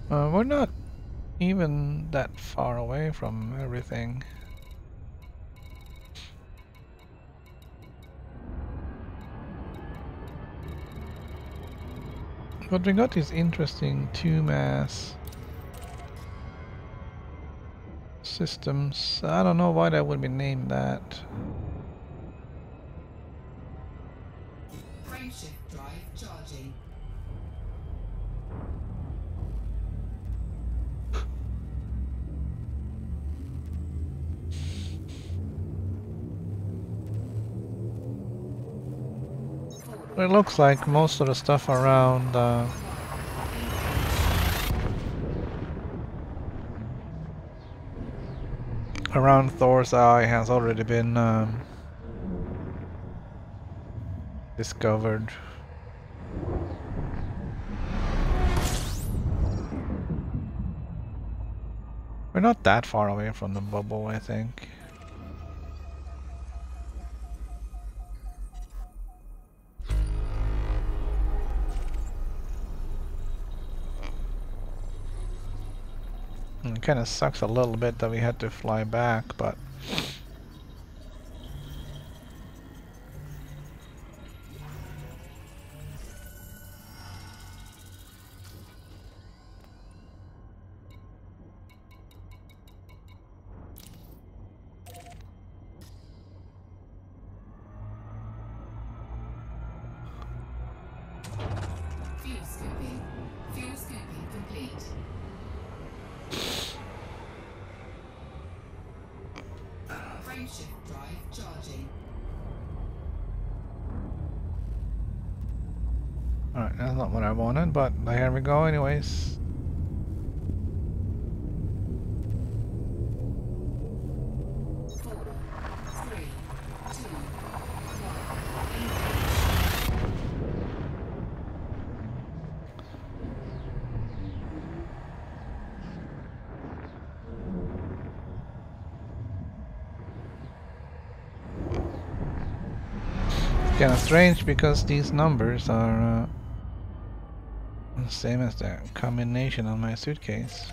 We're not even that far away from everything. But we got these interesting two-mass systems. I don't know why that would be named that. Frameshift drive charging. It looks like most of the stuff around around Thor's eye has already been discovered. We're not that far away from the bubble, I think. It kind of sucks a little bit that we had to fly back, but Fuel scooping. Fuel scooping complete. not what I wanted, but here we go anyways. Four, three, two, one. Kind of strange because these numbers are the same as the combination on my suitcase.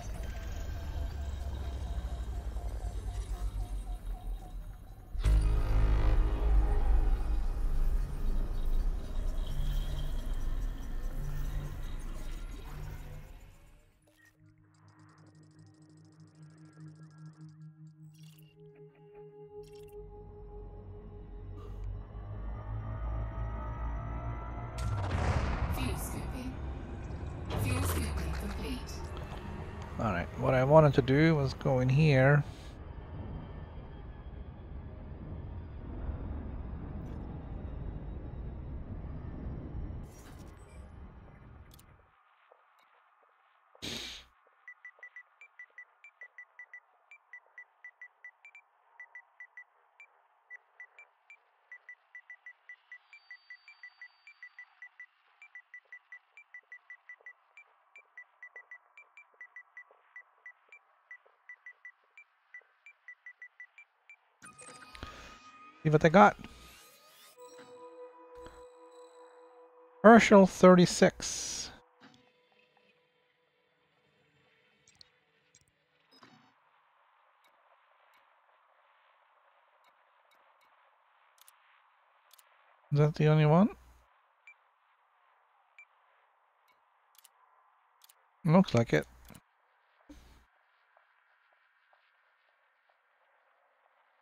Fuel scooping. Fuel scooping complete. Alright, what I wanted to do was go in here. See what I got. Herschel 36. Is that the only one? Looks like it.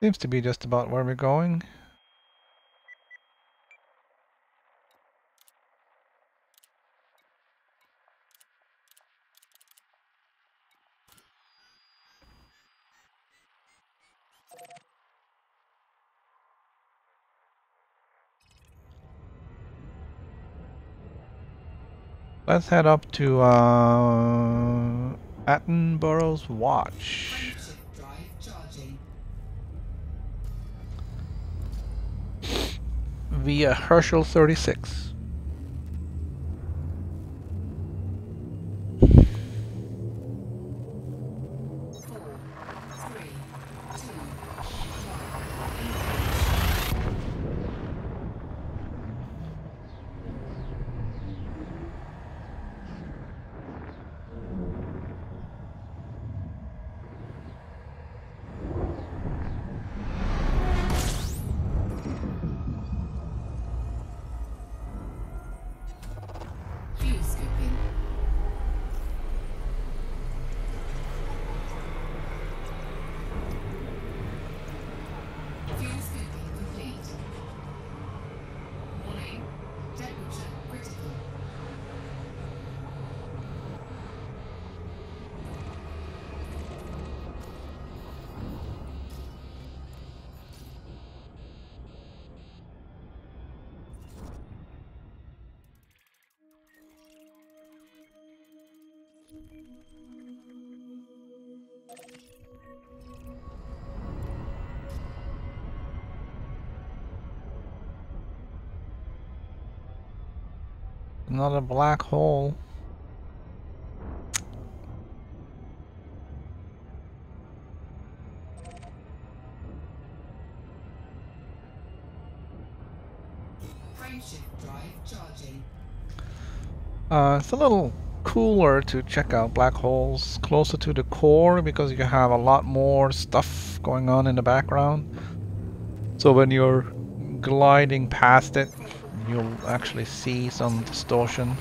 Seems to be just about where we're going. Let's head up to Attenborough's Watch. Frameshift drive charging. Via Herschel 36. Four, three, two, fuel scooping. Fuel scooping complete. Warning. Temperature critical. Another black hole. Frameshift drive charging. It's a little cooler to check out black holes closer to the core because you have a lot more stuff going on in the background. So when you're gliding past it, you'll actually see some distortion.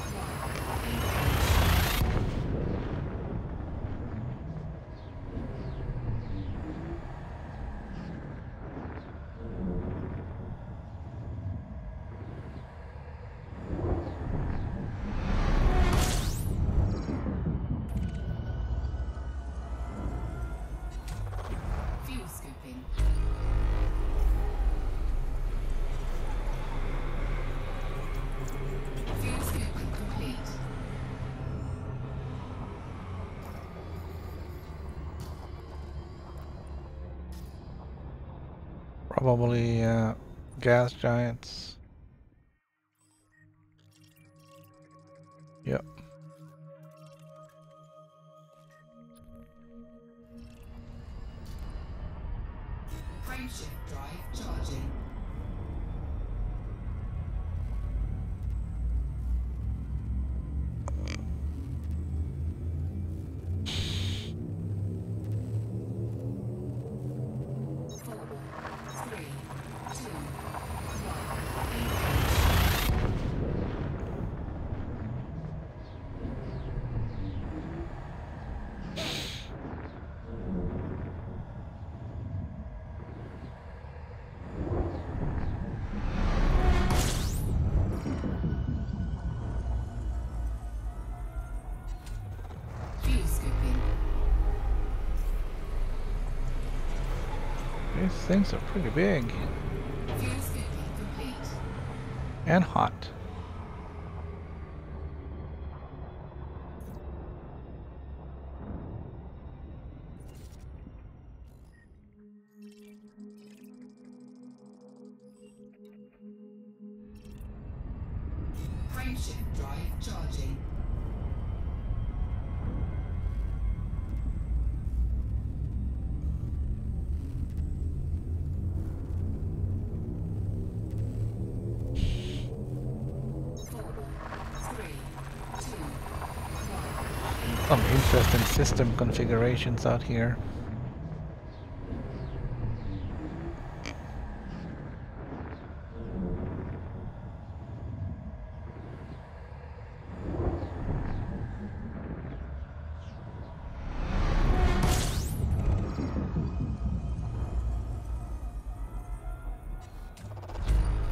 Fuel scooping. Fuel scooping complete. Probably gas giants. Yep. Frameshift drive charging. These things are pretty big. Fuel scooping complete. And hot. Frameshift drive charging. Some interesting system configurations out here.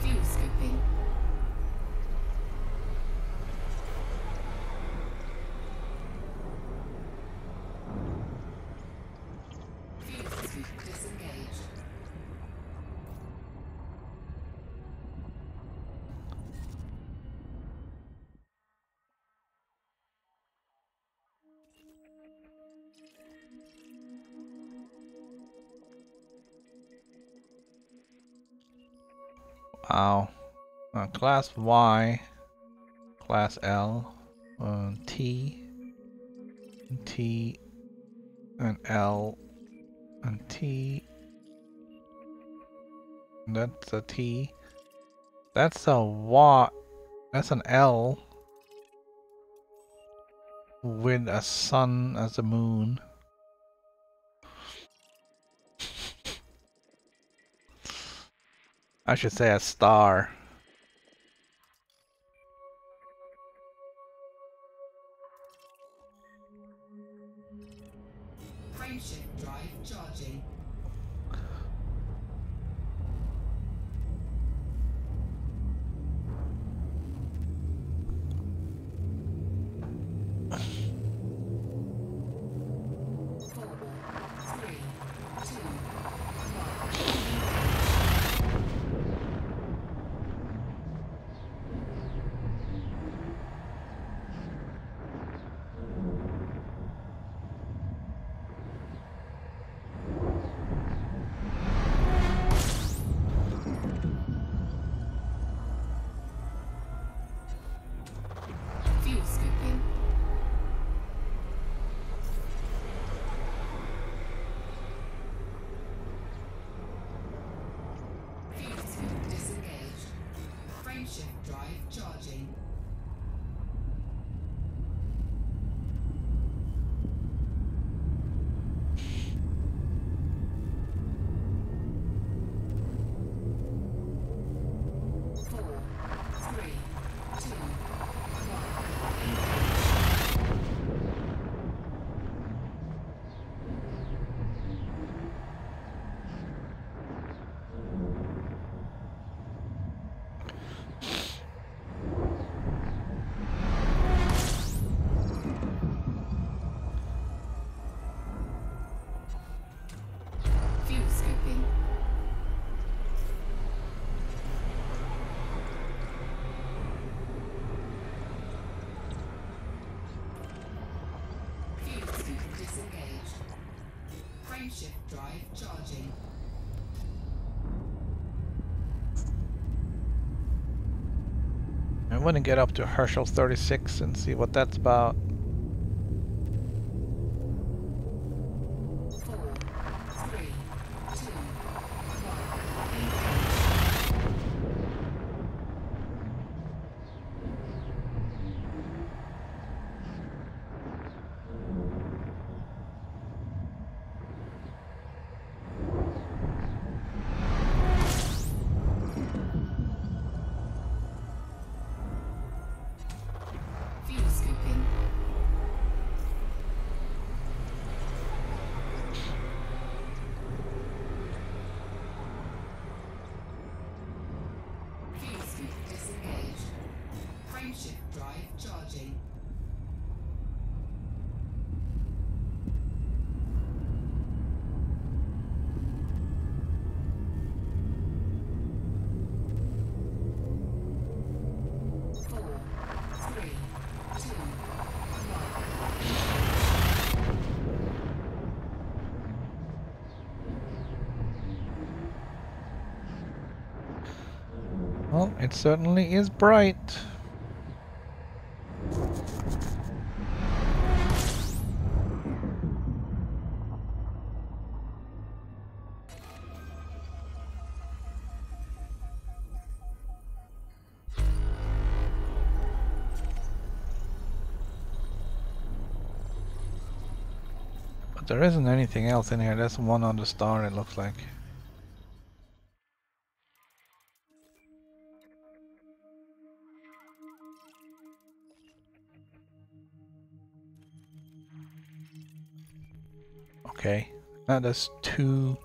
Fuel scooping. Fuel scoop disengaged. Wow. Class Y, Class L, T, T, and L, and T. That's a T. That's a Y. That's an L with a sun as a moon. I should say a star. Frameshift drive charging. Fuel scooping. Fuel scoop disengaged. Frameshift drive charging. Four, three, two, fuel scooping. Fuel scoop disengaged. Frameshift drive charging. I want to get up to Herschel 36 and see what that's about. 4, 3, 2, 1. Fuel scooping. Fuel scoop disengaged. Frameshift drive charging. Four, three, two, Well, it certainly is bright. But there isn't anything else in here. There's one other star, it looks like. Okay, now there's two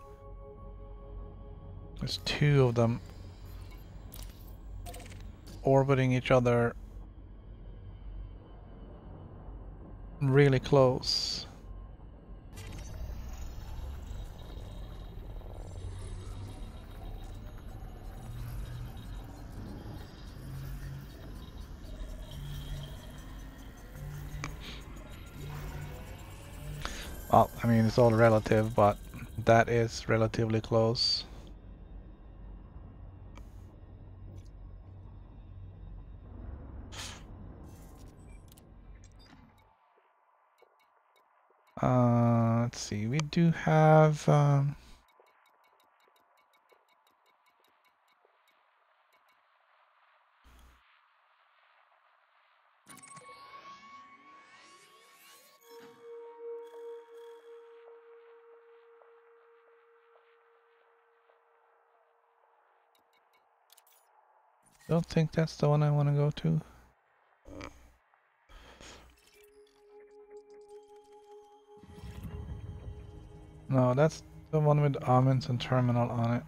of them orbiting each other really close. Well, I mean, it's all relative, but that is relatively close. Let's see, we do have don't think that's the one I want to go to. No, that's the one with almonds and terminal on it.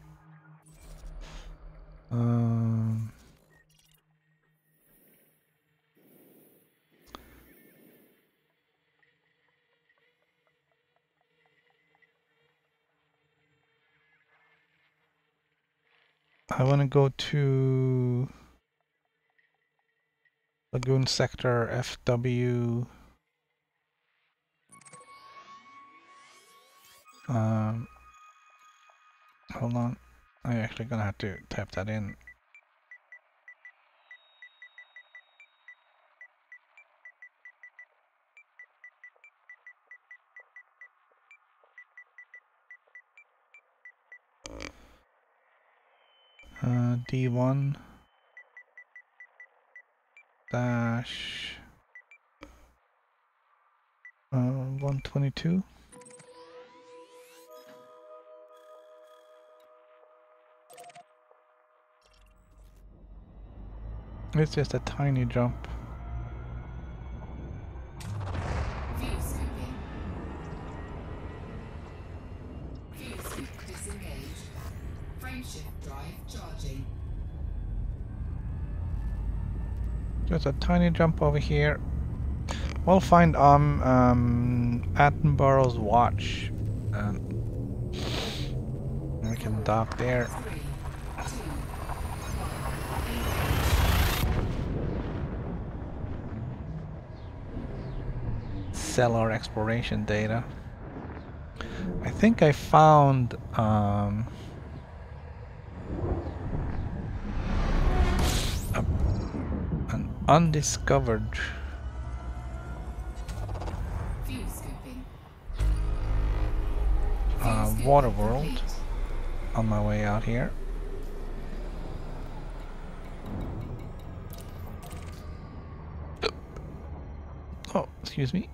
I want to go to Lagoon Sector FW. Hold on. I'm actually gonna have to type that in. D1 dash 122. It's just a tiny jump. Fuel scooping. Fuel scoop disengaged. Frameshift drive charging. Just a tiny jump over here. We'll find Attenborough's watch. We can dock there. 3, 2, Sell our exploration data. I think I found an Undiscovered. View scooping. Water world. Complete. On my way out here. Oh, excuse me.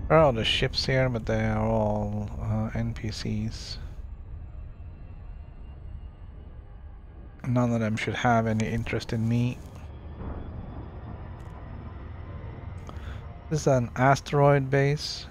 There are all the ships here, but they are all NPCs. None of them should have any interest in me. This is an asteroid base.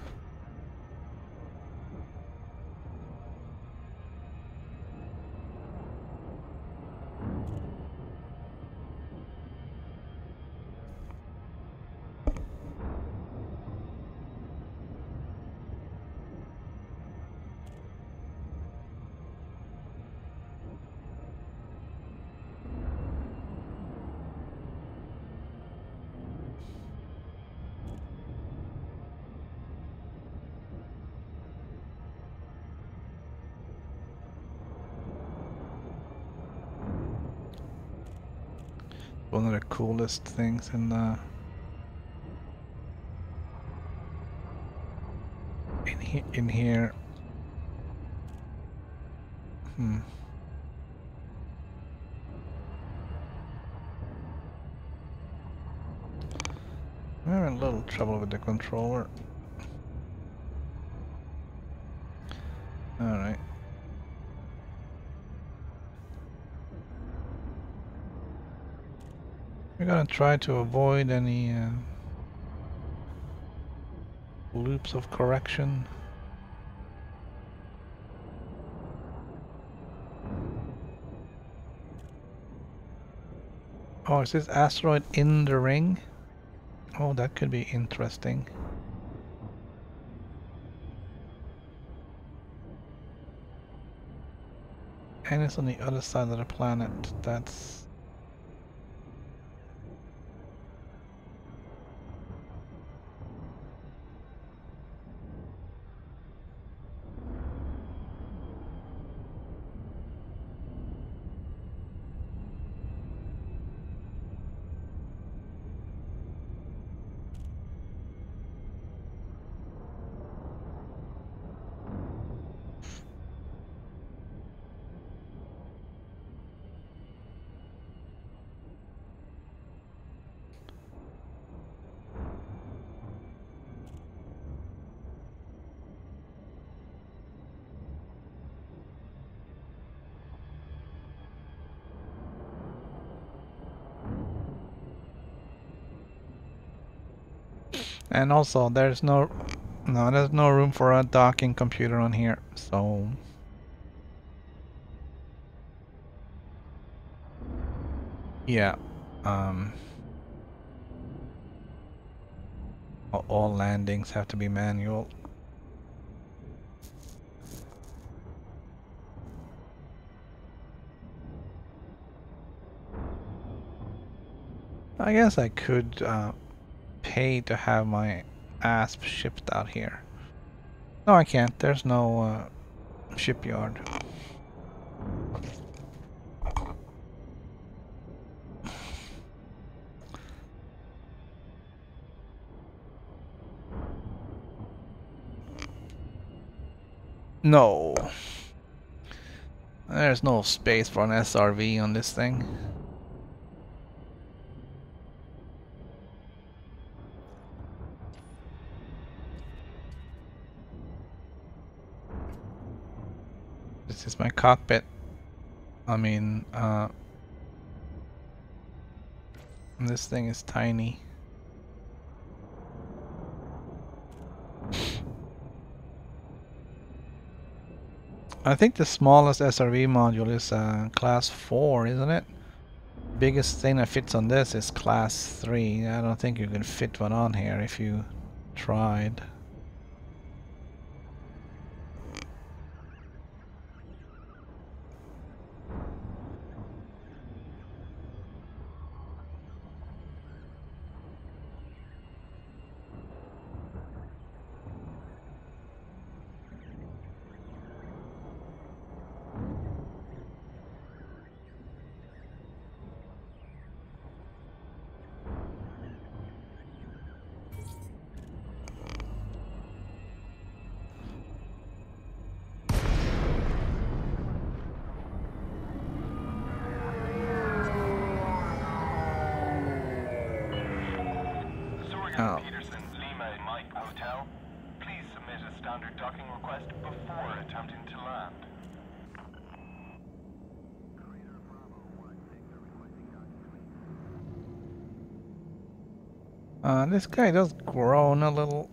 One of the coolest things in the in here. I'm having a little trouble with the controller. Alright. We're gonna try to avoid any loops of correction. Oh, is this asteroid in the ring? Oh, that could be interesting. And it's on the other side of the planet. That's... And also, there's no room for a docking computer on here, so... Yeah, all landings have to be manual. I guess I could pay to have my asp shipped out here. No, I can't. There's no shipyard. No. There's no space for an SRV on this thing. This is my cockpit. I mean, this thing is tiny. I think the smallest SRV module is class 4, isn't it? Biggest thing that fits on this is class 3. I don't think you can fit one on here if you tried. Oh. Peterson, Lima, Mike Hotel. Please submit a standard docking request before attempting to land. This guy does groan a little.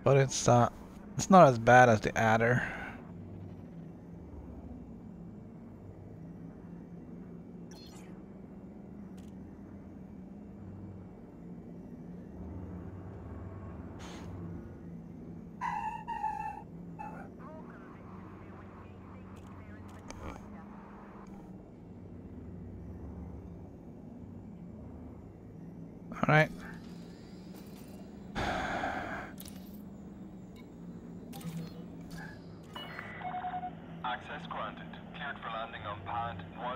But it's not as bad as the adder. All right. Access granted. Cleared for landing on pad 1-2.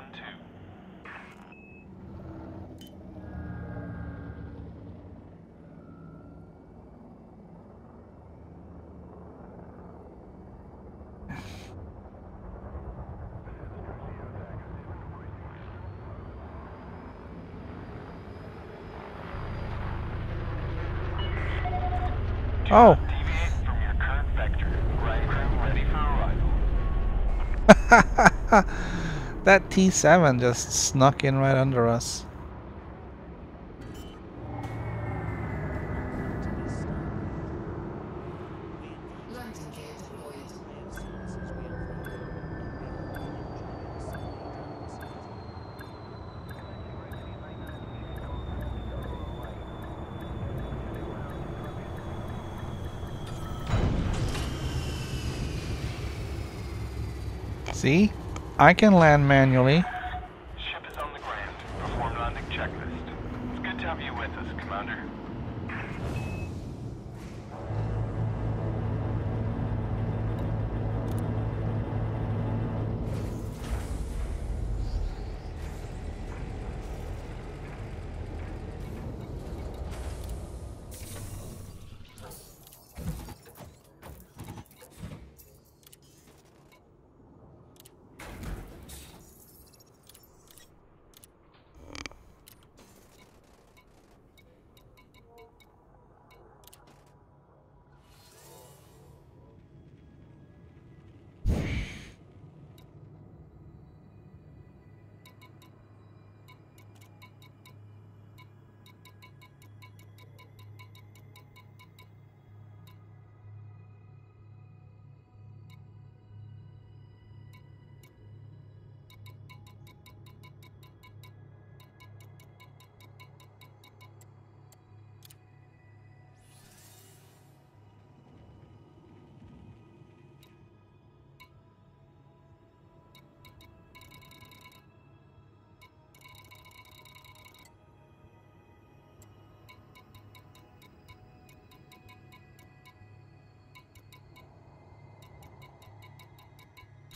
Oh. Deviate from your current vector. Ground crew ready for arrival. That T7 just snuck in right under us. Landing gear deployed. See? I can land manually. Ship is on the ground. Perform landing checklist. It's good to have you with us, Commander.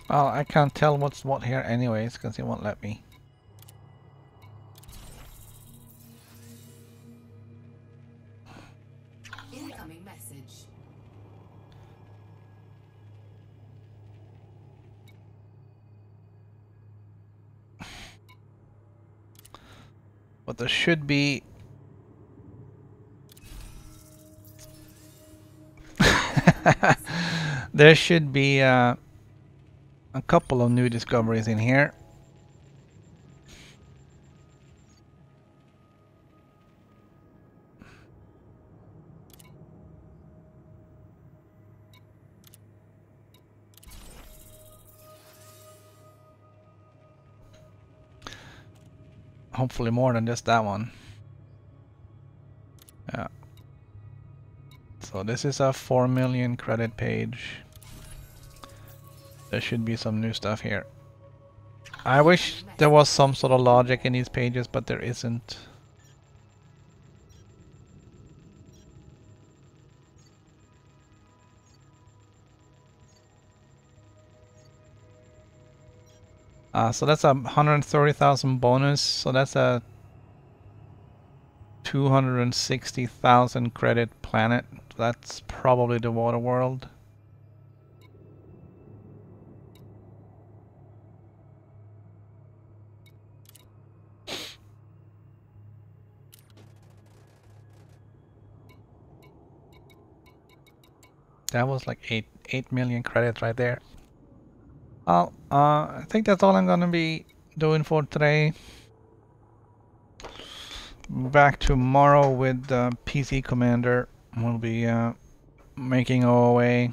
Well, I can't tell what's what here anyways, because it won't let me. Incoming message. But there should be... there should be a couple of new discoveries in here. Hopefully more than just that one. Yeah. So this is a 4 million credit page. There should be some new stuff here. I wish there was some sort of logic in these pages, but there isn't. So that's a 130,000 bonus. So that's a 260,000 credit planet. That's probably the water world. That was like 8 million credits right there. Well, I think that's all I'm gonna be doing for today. Back tomorrow with PC Commander. We'll be making our way.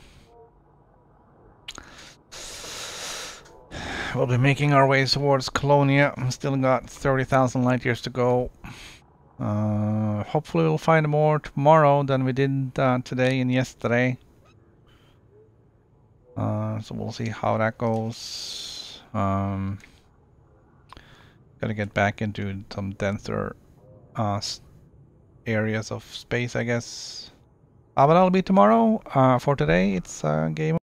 We'll be making our way towards Colonia. Still got 30,000 light years to go. Hopefully we'll find more tomorrow than we did today and yesterday. So we'll see how that goes. Gotta get back into some denser areas of space, I guess. But that'll be tomorrow. For today, it's game.